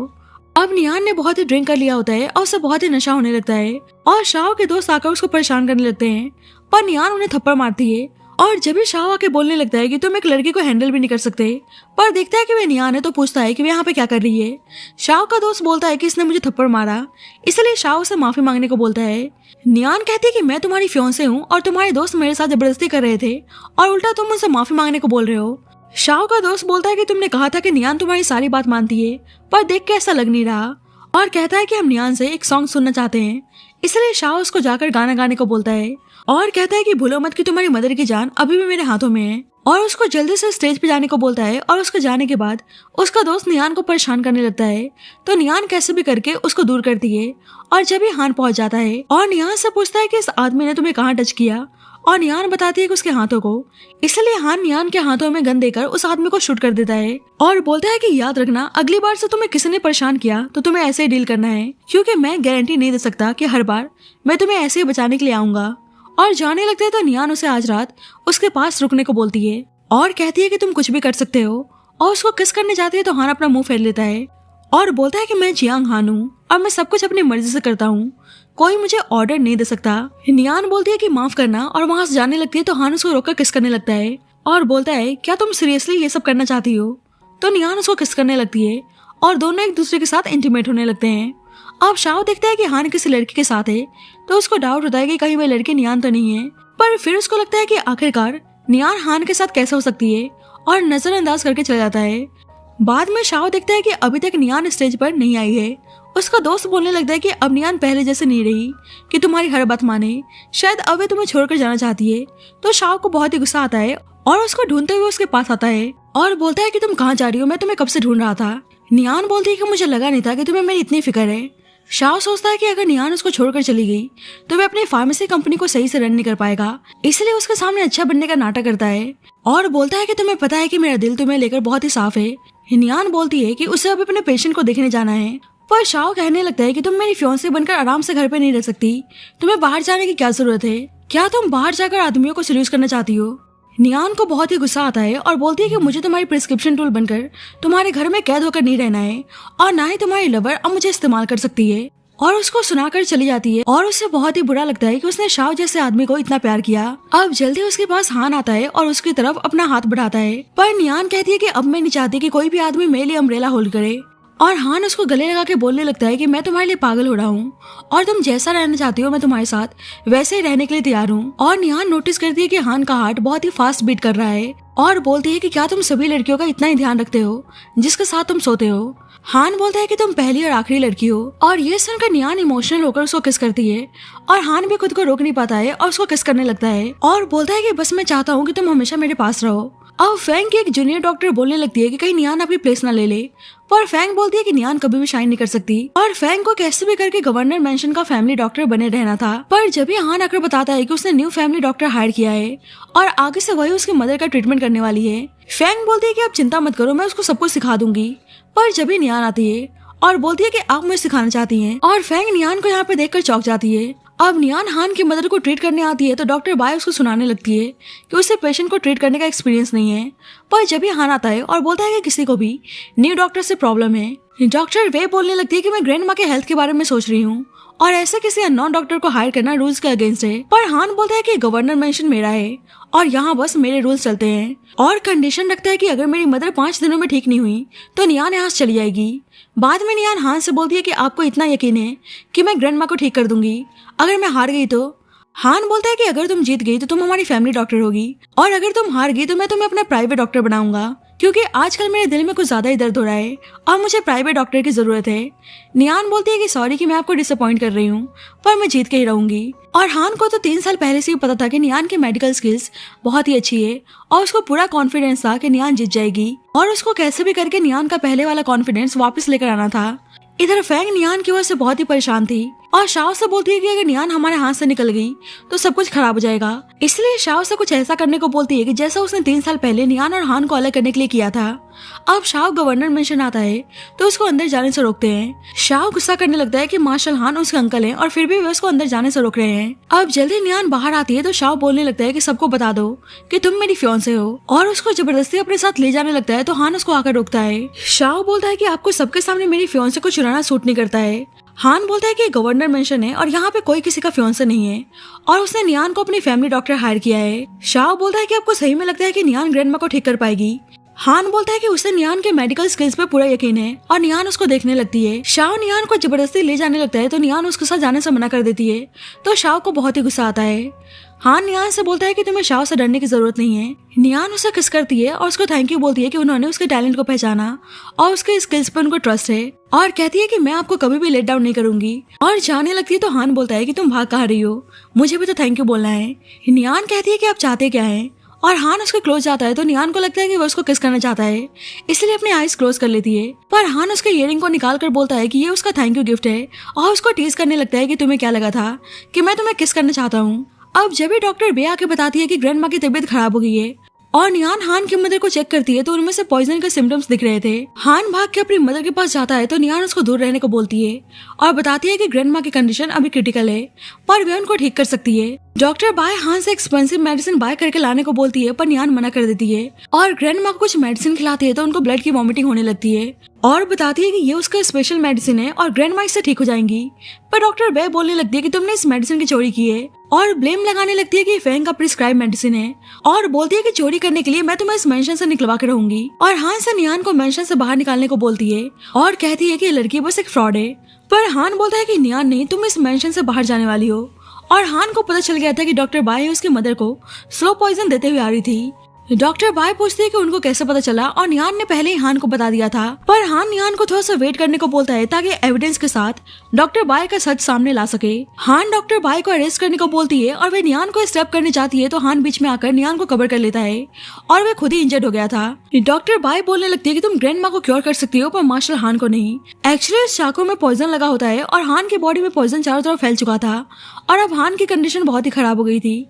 S1: अब नियान ने बहुत ही ड्रिंक कर लिया होता है और उसे बहुत ही नशा होने लगता है और शाओ के दोस्त आकर उसको परेशान करने लगते हैं, पर नियान उन्हें थप्पड़ मारती है। और जब भी शाओ आके बोलने लगता है कि तुम एक लड़की को हैंडल भी नहीं कर सकते, पर देखता है कि वे नियान है तो पूछता है कि वे यहाँ पे क्या कर रही है। शाओ का दोस्त बोलता है कि इसने मुझे थप्पड़ मारा, इसलिए शाओ से माफी मांगने को बोलता है। नियान कहती है कि मैं तुम्हारी फियांसे हूँ और तुम्हारे दोस्त मेरे साथ जबरदस्ती कर रहे थे और उल्टा तुम मुझसे माफी मांगने को बोल रहे हो। शाओ का दोस्त बोलता है कि तुमने कहा था कि नियान तुम्हारी सारी बात मानती है, पर देख के ऐसा लग नहीं रहा, और कहता है कि हम नियान से एक सॉन्ग सुनना चाहते हैं, इसलिए शाओ उसको जाकर गाना गाने को बोलता है और कहता है कि भूलो मत कि तुम्हारी मदर की जान अभी भी मेरे हाथों में है, और उसको जल्दी से स्टेज पे जाने को बोलता है। और उसके जाने के बाद उसका दोस्त नियान को परेशान करने लगता है, तो नियान कैसे भी करके उसको दूर करती है। और जब ही हान पहुंच जाता है और नियान से पूछता है कि इस आदमी ने तुम्हें कहाँ टच किया, और नियान बताती है कि उसके हाथों को, इसलिए हान नियान के हाथों में गन देकर उस आदमी को शूट कर देता है और बोलता है कि याद रखना, अगली बार से तुम्हें किसी ने परेशान किया तो तुम्हें ऐसे ही डील करना है, क्योंकि मैं गारंटी नहीं दे सकता कि हर बार मैं तुम्हें ऐसे ही बचाने के लिए आऊंगा। और जाने लगते हैं तो नियान उसे आज रात उसके पास रुकने को बोलती है और कहती है कि तुम कुछ भी कर सकते हो, और उसको किस करने जाती है तो हान अपना मुंह फेर लेता है और बोलता है कि मैं जियांग हान हूँ और मैं सब कुछ अपनी मर्जी से करता हूँ, कोई मुझे ऑर्डर नहीं दे सकता। नियान बोलती है कि माफ करना और वहां से जाने लगती है, तो हान उसको रोककर किस करने लगता है और बोलता है क्या तुम सीरियसली ये सब करना चाहती हो। तो नियान उसको किस करने लगती है और दोनों एक दूसरे के साथ इंटीमेट होने लगते हैं। अब शाओ देखता है कि हान किसी लड़की के साथ है, तो उसको डाउट होता है कि कहीं वह लड़की नियान तो नहीं है, पर फिर उसको लगता है कि आखिरकार नियान हान के साथ कैसे हो सकती है और नजरअंदाज करके चला जाता है। बाद में शाओ देखता है कि अभी तक नियान स्टेज पर नहीं आई है। उसका दोस्त बोलने लगता है कि अब नियान पहले जैसे नहीं रही कि तुम्हारी हर बात माने, शायद अब वे तुम्हें छोड़कर जाना चाहती है। तो शाओ को बहुत ही गुस्सा आता है और उसको ढूंढते हुए उसके पास आता है और बोलता है कि तुम कहाँ जा रही हो, मैं तुम्हें कब से ढूंढ रहा था। नियान बोलती है कि मुझे लगा नहीं था कि तुम्हें मेरी इतनी फिक्र है। शाओ सोचता है कि अगर नियान उसको छोड़कर चली गई तो वह अपनी फार्मेसी कंपनी को सही से रन नहीं कर पाएगा, इसलिए उसके सामने अच्छा बनने का नाटक करता है और बोलता है कि तुम्हें पता है कि मेरा दिल तुम्हें लेकर बहुत ही साफ है। नियान बोलती है कि उसे अब अपने पेशेंट को देखने जाना है, पर शाओ कहने लगता है कि तुम मेरी फियांसे बनकर आराम से घर पे नहीं रह सकती, तुम्हें बाहर जाने की क्या जरूरत है, क्या तुम बाहर जाकर आदमियों को सीड्यूस करना चाहती हो। नियान को बहुत ही गुस्सा आता है और बोलती है कि मुझे तुम्हारी प्रिस्क्रिप्शन टूल बनकर तुम्हारे घर में कैद होकर नहीं रहना है और ना ही तुम्हारी लवर अब मुझे इस्तेमाल कर सकती है, और उसको सुनाकर चली जाती है। और उसे बहुत ही बुरा लगता है कि उसने शाओ जैसे आदमी को इतना प्यार किया। अब जल्दी उसके पास हान आता है और उसकी तरफ अपना हाथ बढ़ाता है, पर नियान कहती है कि अब मैं नहीं चाहती कि कोई भी आदमी मेरे लिए अम्ब्रेला होल्ड करे, और हान उसको गले लगा के बोलने लगता है कि मैं तुम्हारे लिए पागल हो रहा हूँ और तुम जैसा रहना चाहती हो मैं तुम्हारे साथ वैसे ही रहने के लिए तैयार हूँ। और नियान नोटिस करती है कि हान का हार्ट बहुत ही फास्ट बीट कर रहा है और बोलती है कि क्या तुम सभी लड़कियों का इतना ही ध्यान रखते हो जिसके साथ तुम सोते हो। हान बोलता है कि तुम पहली और आखिरी लड़की हो, और ये सुनकर नियान इमोशनल होकर उसको किस करती है और हान भी खुद को रोक नहीं पाता है और उसको किस करने लगता है और बोलता है कि बस मैं चाहता हूँ कि तुम हमेशा मेरे पास रहो। अब फैंग की एक जूनियर डॉक्टर बोलने लगती है कि कहीं नियान अपनी प्लेस ना ले ले, पर फैंग बोलती है कि नियान कभी भी शाइन नहीं कर सकती और फैंग को कैसे भी करके गवर्नर मेंशन का फैमिली डॉक्टर बने रहना था। पर जब भी हान आकर बताता है कि उसने न्यू फैमिली डॉक्टर हायर किया है और आगे से वही उसकी मदर का ट्रीटमेंट करने वाली है, फैंग बोलती है कि आप चिंता मत करो, मैं उसको सब कुछ सिखा दूंगी। पर जब भी नियान आती है और बोलती है कि आप मुझे सिखाना चाहती हैं, और फैंग नियान को यहाँ पे देखकर चौंक जाती है। अब नियान हान की मदर को ट्रीट करने आती है तो डॉक्टर बाय उसको सुनाने लगती है कि उसे पेशेंट को ट्रीट करने का एक्सपीरियंस नहीं है। पर जब भी हान आता है और बोलता है कि किसी को भी न्यू डॉक्टर से प्रॉब्लम है, डॉक्टर वे बोलने लगती है कि मैं ग्रैंड माँ के हेल्थ के बारे में सोच रही हूँ और ऐसे किसी अननोन डॉक्टर को हायर करना रूल्स के अगेंस्ट है। पर हान बोलता है कि गवर्नर मेंशन मेरा है और यहाँ बस मेरे रूल्स चलते हैं, और कंडीशन रखता है कि अगर मेरी मदर 5 दिनों में ठीक नहीं हुई तो नियान यहाँ से चली जाएगी। बाद में नियान हान से बोलती है कि आपको इतना यकीन है कि मैं ग्रैंड माँ को ठीक कर दूंगी, अगर मैं हार गई तो? हान बोलता है कि अगर तुम जीत गई तो तुम हमारी फैमिली डॉक्टर होगी, और अगर तुम हार गई तो मैं तुम्हें अपना प्राइवेट डॉक्टर बनाऊंगा, क्योंकि आजकल मेरे दिल में कुछ ज्यादा ही दर्द हो रहा है और मुझे प्राइवेट डॉक्टर की जरूरत है। नियान बोलती है कि सॉरी कि मैं आपको डिसअपॉइंट कर रही हूँ, पर मैं जीत के ही रहूंगी। और हान को तो 3 साल पहले से ही पता था कि नियान की मेडिकल स्किल्स बहुत ही अच्छी है और उसको पूरा कॉन्फिडेंस था कि नियान जीत जाएगी, और उसको कैसे भी करके नियान का पहले वाला कॉन्फिडेंस वापस लेकर आना था। इधर फैंग नियान की वजह से बहुत ही परेशान थी और शाओ से बोलती है कि अगर नियान हमारे हाथ से निकल गई तो सब कुछ खराब हो जाएगा। इसलिए शाओ से कुछ ऐसा करने को बोलती है कि जैसा उसने 3 साल पहले नियान और हान को अलग करने के लिए किया था। अब शाओ गवर्नर मेंशन आता है तो उसको अंदर जाने से रोकते हैं। शाओ गुस्सा करने लगता है कि मार्शल हान उसके अंकल हैं और फिर भी वे उसको अंदर जाने से रोक रहे हैं। अब जल्दी नियान बाहर आती है तो शाओ बोलने लगता है कि सबको बता दो कि तुम मेरी फियांसे हो, और उसको जबरदस्ती अपने साथ ले जाने लगता है तो हान उसको आकर रोकता है। शाओ बोलता है कि आपको सबके सामने मेरी फियांसे को चुराना सूट नहीं करता है। हान बोलता है कि गवर्नर मेंशन है और यहाँ पे कोई किसी का फियांसे नहीं है और उसने नियान को अपनी फैमिली डॉक्टर हायर किया है। शाओ बोलता है कि आपको सही में लगता है कि नियान ग्रैंडमा को ठीक कर पाएगी। हान बोलता है कि उसे नियान के मेडिकल स्किल्स पे पूरा यकीन है और नियान उसको देखने लगती है। शाओ नियान को जबरदस्ती ले जाने लगता है तो नियान उसके साथ जाने से मना कर देती है, तो शाओ को बहुत ही गुस्सा आता है। हान नियान से बोलता है कि तुम्हें शाओ से डरने की जरूरत नहीं है। नियान उसे किस करती है और उसको थैंक यू बोलती है कि उन्होंने उसके टैलेंट को पहचाना और उसके स्किल्स पर उनको ट्रस्ट है, और कहती है कि मैं आपको कभी भी लेट डाउन नहीं करूंगी। और जाने लगती है तो हान बोलता है कि तुम भाग कहाँ रही हो, मुझे भी तो थैंक यू बोलना है। नियान कहती है कि आप चाहते क्या है, और हान उसके क्लोज जाता है तो नियान को लगता है कि वो उसको किस करना चाहता है, इसलिए अपने आईज क्लोज कर लेती है। पर हान उसके इयरिंग को निकाल कर बोलता है कि ये उसका थैंक यू गिफ्ट है और उसको टीज करने लगता है कि तुम्हें क्या लगा था कि मैं तुम्हें किस करना चाहता हूँ। अब जब भी डॉक्टर बे आके बताती है कि ग्रैंडमा की तबीयत खराब हो गई है और नियान हान की मदर को चेक करती है तो उनमें से पॉइजन के सिम्टम्स दिख रहे थे। हान भाग के अपनी मदर के पास जाता है तो नियान उसको दूर रहने को बोलती है और बताती है कि ग्रैंडमा की कंडीशन अभी क्रिटिकल है पर वे उनको ठीक कर सकती है। डॉक्टर बाय हान से एक्सपेंसिव मेडिसिन बाय करके लाने को बोलती है पर नियान मना कर देती है और ग्रैंडमा को कुछ मेडिसिन खिलाती है तो उनको ब्लड की वॉमिटिंग होने लगती है और बताती है कि ये उसका स्पेशल मेडिसिन है और ग्रैंडमा इससे ठीक हो जाएंगी। पर डॉक्टर बे बोलने लगती है कि तुमने इस मेडिसिन की चोरी की है और ब्लेम लगाने लगती है कि फैंग का प्रिस्क्राइब मेडिसिन है और बोलती है कि चोरी करने के लिए मैं तुम्हें इस मेंशन से निकलवा के रहूंगी। और हान से नियान को मेंशन से बाहर निकालने को बोलती है और कहती है कि ये लड़की बस एक फ्रॉड है। पर हान बोलता है कि नियान नहीं, तुम इस मेंशन से बाहर जाने वाली हो। और हान को पता चल गया था कि डॉक्टर बाय उसकी मदर को स्लो पॉइजन देते हुए आ रही थी। डॉक्टर बाय पूछती है कि उनको कैसे पता चला और नियान ने पहले ही हान को बता दिया था। पर हान नियान को थोड़ा सा वेट करने को बोलता है ताकि एविडेंस के साथ डॉक्टर बाय का सच सामने ला सके। हान डॉक्टर बाय को अरेस्ट करने को बोलती है और वे नियान को स्टेप करने जाती है तो हान बीच में आकर नियान को कवर कर लेता है और वे खुद ही इंजर्ड हो गया था। डॉक्टर बाय बोलने लगती है कि तुम ग्रैंडमा को क्योर कर सकती हो पर मार्शल हान को नहीं। एक्चुअली इस चाकू में पॉइजन लगा होता है और हान की बॉडी में पॉइजन चारों तरफ फैल चुका था और अब हान की कंडीशन बहुत ही खराब हो गई थी।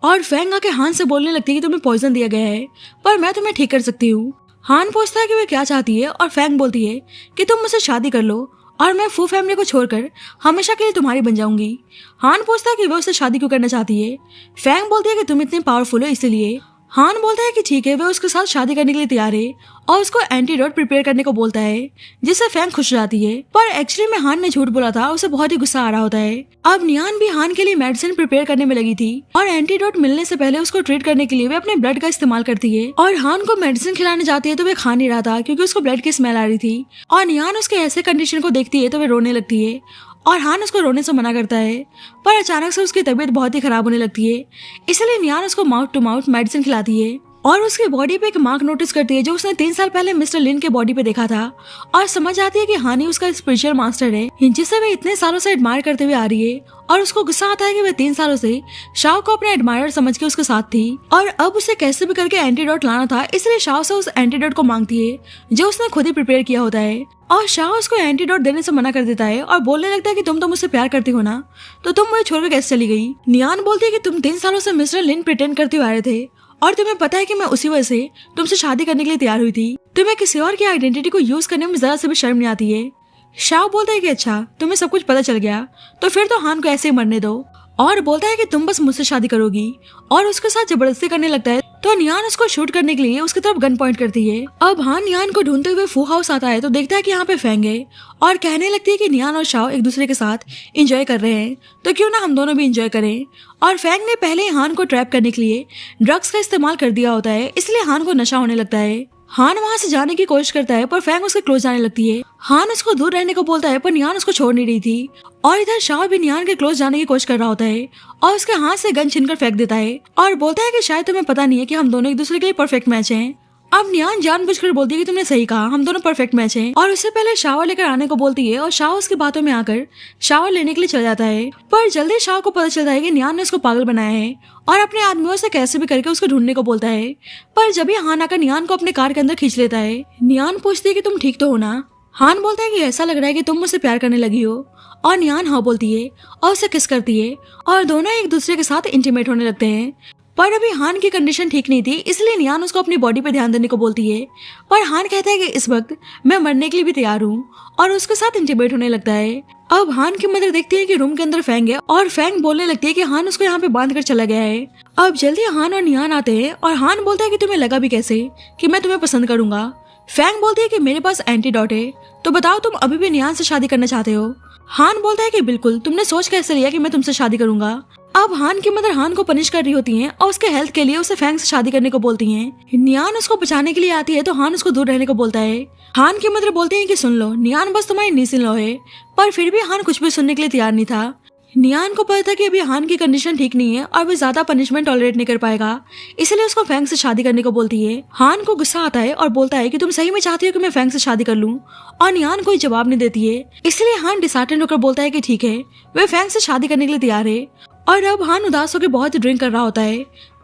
S1: और फैंग आके हान से बोलने लगती है कि तुम्हें पॉइजन दिया गया है पर मैं तुम्हें ठीक कर सकती हूँ। हान पूछता है कि वे क्या चाहती है और फैंग बोलती है कि तुम मुझसे शादी कर लो और मैं फू फैमिली को छोड़कर हमेशा के लिए तुम्हारी बन जाऊंगी। हान पूछता है कि वह उससे शादी क्यों करना चाहती है। फैंग बोलती है कि तुम इतनी पावरफुल हो इसलिए। हान बोलता है कि ठीक है, वह उसके साथ शादी करने के लिए तैयार है और उसको एंटीडोट प्रिपेयर करने को बोलता है जिससे फैंग खुश हो जाती है। पर एक्चुअली में हान ने झूठ बोला था, उसे बहुत ही गुस्सा आ रहा होता है। अब नियान भी हान के लिए मेडिसिन प्रिपेयर करने में लगी थी और एंटीडोट मिलने से पहले उसको ट्रीट करने के लिए वे अपने ब्लड का इस्तेमाल करती है और हान को मेडिसिन खिलाने जाती है तो वे खा नहीं रहा था क्योंकि उसको ब्लड की स्मेल आ रही थी और नियान उसके ऐसे कंडीशन को देखती है तो वे रोने लगती है और हान उसको रोने से मना करता है। पर अचानक से उसकी तबीयत बहुत ही खराब होने लगती है, इसलिए नियान उसको माउथ टू माउथ मेडिसिन खिलाती है और उसकी बॉडी पे एक मार्क नोटिस करती है जो उसने 3 साल पहले मिस्टर लिन के बॉडी पे देखा था और समझ जाती है कि हानी उसका स्पिरिचुअल मास्टर है जिसे वे इतने सालों से एडमायर करते हुए आ रही है। और उसको गुस्सा आता है कि वह 3 सालों से शाओ को अपने एडमायर समझ के उसके साथ थी और अब उसे कैसे भी करके एंटीडोट लाना था, इसलिए शाओ से उस एंटीडोट को मांगती है जो उसने खुद ही प्रिपेयर किया होता है। और शाओ उसको एंटीडोट देने से मना कर देता है और बोलने लगता है कि तुम तो मुझसे प्यार करती हो ना, तो तुम मुझे छोड़कर कैसे चली गई। नियान बोलती है कि तुम 3 सालों से मिस्टर लिन प्रिटेंड करते हुए आ रहे थे और तुम्हें पता है कि मैं उसी वजह से तुमसे शादी करने के लिए तैयार हुई थी। तुम्हें किसी और की आइडेंटिटी को यूज करने में जरा से भी शर्म नहीं आती है। शाओ बोलता है कि अच्छा, तुम्हें सब कुछ पता चल गया तो फिर तो हान को ऐसे ही मरने दो और बोलता है कि तुम बस मुझसे शादी करोगी और उसके साथ जबरदस्ती करने लगता है तो नियान उसको शूट करने के लिए उसकी तरफ गन पॉइंट करती है। अब हान नियान को ढूंढते हुए फू हाउस आता है तो देखता है कि यहाँ पे फेंग है और कहने लगती है कि नियान और शाओ एक दूसरे के साथ एंजॉय कर रहे हैं, तो क्यों ना हम दोनों भी एंजॉय करें। और फेंग ने पहले ही हान को ट्रैप करने के लिए ड्रग्स का इस्तेमाल कर दिया होता है, इसलिए हान को नशा होने लगता है। हान वहाँ से जाने की कोशिश करता है पर फेंग उसके क्लोज जाने लगती है। हान उसको दूर रहने को बोलता है पर नियान उसको छोड़ नहीं रही थी। और इधर शाओ भी नियान के क्लोज जाने की कोशिश कर रहा होता है और उसके हाथ से गन छीनकर फेंक देता है और बोलता है कि शायद तुम्हें पता नहीं है कि हम दोनों एक दूसरे के लिए परफेक्ट मैच हैं। अब नियान जानबूझकर बोलती है कि तुमने सही कहा, हम दोनों परफेक्ट मैच हैं, और उससे पहले शावर लेकर आने को बोलती है और शाओ उसकी बातों में आकर शावर लेने के लिए चल जाता है। पर जल्दी शाओ को पता चलता है कि नियान ने उसको पागल बनाया है और अपने आदमियों से कैसे भी करके उसको ढूंढने को बोलता है। पर जब ये हान आकर नियान को अपने कार के अंदर खींच लेता है। नियान पूछती है कि तुम ठीक तो हो ना। हान बोलता है कि ऐसा लग रहा है कि तुम मुझसे प्यार करने लगी हो, और नियान हाँ बोलती है और उसे किस करती है और दोनों एक दूसरे के साथ इंटीमेट होने लगते हैं। पर अभी हान की कंडीशन ठीक नहीं थी, इसलिए नियान उसको अपनी बॉडी पे ध्यान देने को बोलती है। पर हान कहता है कि इस वक्त मैं मरने के लिए भी तैयार हूँ और उसके साथ इंटीमेट होने लगता है। अब हान की मदर देखती है कि रूम के अंदर फेंग है और फेंग बोलने लगती है कि हान उसको यहाँ पे बांध कर चला गया है। अब जल्दी हान और नियान आते हैं और हान बोलता है कि तुम्हें लगा भी कैसे कि मैं तुम्हें पसंद करूंगा। फेंग बोलती है कि मेरे पास एंटीडोट है, तो बताओ तुम अभी भी नियान से शादी करना चाहते हो। हान बोलता है कि बिल्कुल, तुमने सोच कैसे लिया कि मैं तुमसे शादी करूंगा। अब हान की मदर हान को पनिश कर रही होती हैं और उसके हेल्थ के लिए उसे फेंग से शादी करने को बोलती हैं। नियान उसको बचाने के लिए आती है तो हान उसको दूर रहने को बोलता है। हान की मदर बोलती है कि सुन लो, नियान बस तुम्हारी नीस इन लो है। पर फिर भी हान कुछ भी सुनने के लिए तैयार नहीं था। नियान को पता था कि अभी हान की कंडीशन ठीक नहीं है और वो ज्यादा पनिशमेंट टॉलरेट नहीं कर पाएगा, इसलिए उसको फेंग से शादी करने को बोलती है। हान को गुस्सा आता है और बोलता है कि तुम सही में चाहती हो कि मैं फेंग से शादी कर लूं, और नियान कोई जवाब नहीं देती है। इसलिए हान डिसहार्टेंड होकर बोलता है कि ठीक है, वे फेंग से शादी करने के लिए तैयार है। और अब हान उदास होकर बहुत ड्रिंक कर रहा होता है,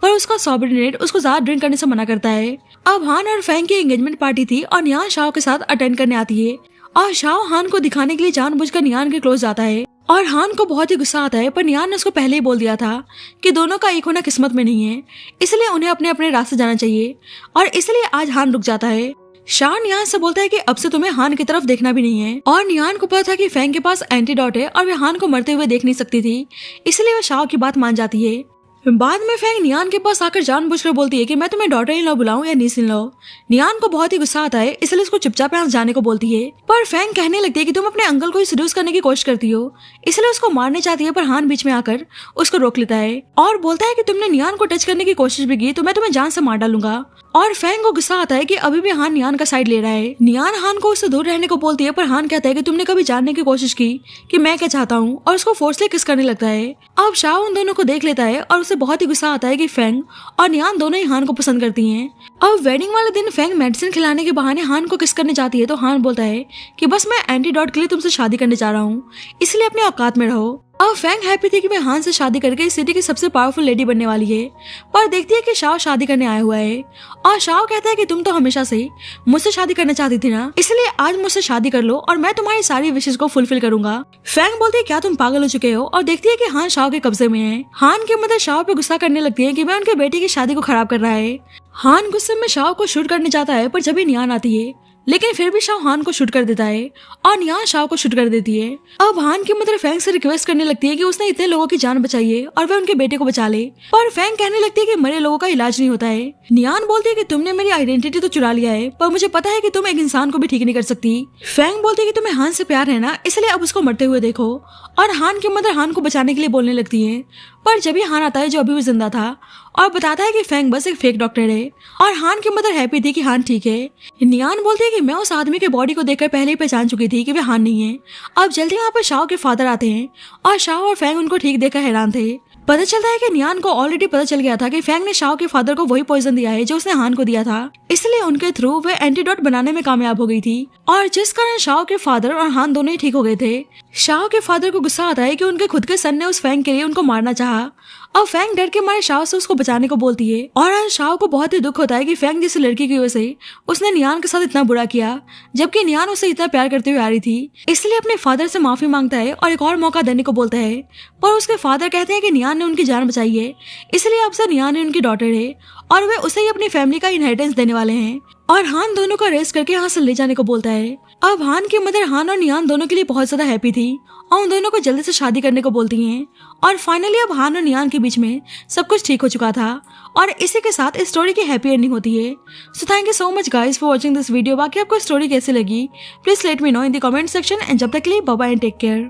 S1: पर उसका सॉबर्डिनेट उसको ज्यादा ड्रिंक करने से मना करता है। अब हान और फेंग की एंगेजमेंट पार्टी थी और नियान शाओ के साथ अटेंड करने आती है और शाओ हान को दिखाने के लिए जानबूझकर नियान के क्लोज जाता है और हान को बहुत ही गुस्सा आता है। पर नियान ने उसको पहले ही बोल दिया था कि दोनों का एक होना किस्मत में नहीं है, इसलिए उन्हें अपने अपने रास्ते जाना चाहिए, और इसलिए आज हान रुक जाता है। शाह नियान से बोलता है कि अब से तुम्हें हान की तरफ देखना भी नहीं है, और नियान को पता था कि फेंग के पास एंटीडोट है और वे हान को मरते हुए देख नहीं सकती थी, इसलिए वह शाह की बात मान जाती है। बाद में फेंग नियान के पास आकर जानबूझकर बोलती है कि मैं तुम्हें डॉटर इन लॉ बुलाऊं या नीस इन लॉ। नियान को बहुत ही गुस्सा आता है, इसलिए उसको चुपचाप यहाँ जाने को बोलती है। पर फेंग कहने लगती है कि तुम अपने अंकल को ही सेड्यूस करने की कोशिश करती हो, इसलिए उसको मारने चाहती है। पर हान बीच में आकर उसको रोक लेता है और बोलता है कि तुमने नियान को टच करने की कोशिश भी की तो मैं तुम्हें जान से मार डालूंगा। और फेंग को गुस्सा आता है कि अभी भी हान नियान का साइड ले रहा है। नियान हान को उससे दूर रहने को बोलती है, पर हान कहता है कि तुमने कभी जानने की कोशिश की कि मैं क्या चाहता हूँ, और उसको फोर्सली किस करने लगता है। अब शाह उन दोनों को देख लेता है और उसे बहुत ही गुस्सा आता है कि फेंग और नियान दोनों ही हान को पसंद करती हैं। अब वेडिंग वाले दिन फेंग मेडिसिन खिलाने के बहाने हान को किस करने चाहती है, तो हान बोलता है कि बस मैं एंटीडोट के लिए तुमसे शादी करने जा रहा हूँ, इसलिए अपने औकात में रहो। अब फेंग हैप्पी थी कि मैं हान से शादी करके इस सिटी की सबसे पावरफुल लेडी बनने वाली है, पर देखती है कि शाह शादी करने आया हुआ है और शाह कहता है कि तुम तो हमेशा से मुझसे शादी करना चाहती थी ना, इसलिए आज मुझसे शादी कर लो और मैं तुम्हारी सारी विशेष को फुलफिल करूंगा। फेंग बोलती है क्या तुम पागल हो चुके हो, और देखती है कि हान शाह के कब्जे में है। हान की मदर शाह पे गुस्सा करने लगती है कि वह उनके बेटे की शादी को खराब कर रहा है। हान गुस्से में शाह को शूट करने चाहता है, पर जब भी नियान आती है, लेकिन फिर भी शाह हान को शूट कर देता है और नियान शाह को शूट कर देती है। अब हान की मदर फेंग से रिक्वेस्ट करने लगती है कि उसने इतने लोगों की जान बचाई है और वह उनके बेटे को बचा ले, पर फेंग कहने लगती है कि मरे लोगों का इलाज नहीं होता है। नियान बोलती है कि तुमने मेरी आइडेंटिटी तो चुरा लिया है, पर मुझे पता है कि तुम एक इंसान को भी ठीक नहीं कर सकती। फेंग बोलती है कि तुम्हें हान से प्यार है ना, इसलिए अब उसको मरते हुए देखो, और हान की मदर हान को बचाने के लिए बोलने लगती है। पर जब ही हान आता है जो अभी भी जिंदा था और बताता है कि फेंग बस एक फेक डॉक्टर है, और हान की मदर हैप्पी थी कि हान ठीक है। नियान बोलती है कि मैं उस आदमी के बॉडी को देखकर पहले ही पहचान चुकी थी कि वे हान नहीं है। अब जल्दी वहाँ पर शाह के फादर आते हैं और शाह और फेंग उनको ठीक देखकर हैरान थे। पता चलता है कि नियान को ऑलरेडी पता चल गया था कि फेंग ने शाह के फादर को वही पॉइजन दिया है जो उसने हान को दिया था, इसलिए उनके थ्रू वह एंटीडोट बनाने में कामयाब हो गई थी, और जिस कारण शाह के फादर और हान दोनों ही ठीक हो गए थे। शाह के फादर को गुस्सा आता है कि उनके खुद के सन ने उस फेंग के लिए उनको मारना चाहा। अब फेंग डर के मारे शाह से उसको बचाने को बोलती है, और आज शाह को बहुत ही दुख होता है कि फेंग जैसी लड़की की वजह से उसने नियान के साथ इतना बुरा किया, जबकि नियान उसे इतना प्यार करते हुए आ रही थी। इसलिए अपने फादर से माफी मांगता है और एक और मौका देने को बोलता है, पर उसके फादर कहते हैं कि नियान ने उनकी जान बचाई है, इसलिए अब से नियान उनकी डॉटर है और वे उसे ही अपनी फैमिली का इनहेरिटेंस देने वाले हैं। और हान दोनों को अरेस्ट करके यहाँ से ले जाने को बोलता है। अब हान की मदर हान और नियान दोनों के लिए बहुत ज्यादा हैप्पी थी और उन दोनों को जल्दी से शादी करने को बोलती हैं। और फाइनली अब हान और नियान के बीच में सब कुछ ठीक हो चुका था और इसी के साथ इस स्टोरी की हैप्पी एंडिंग होती है। So thank you so much guys for watching this video. बाकी आपको स्टोरी कैसी लगी please let me know in the comment section and जब तक के लिए bye bye and take care.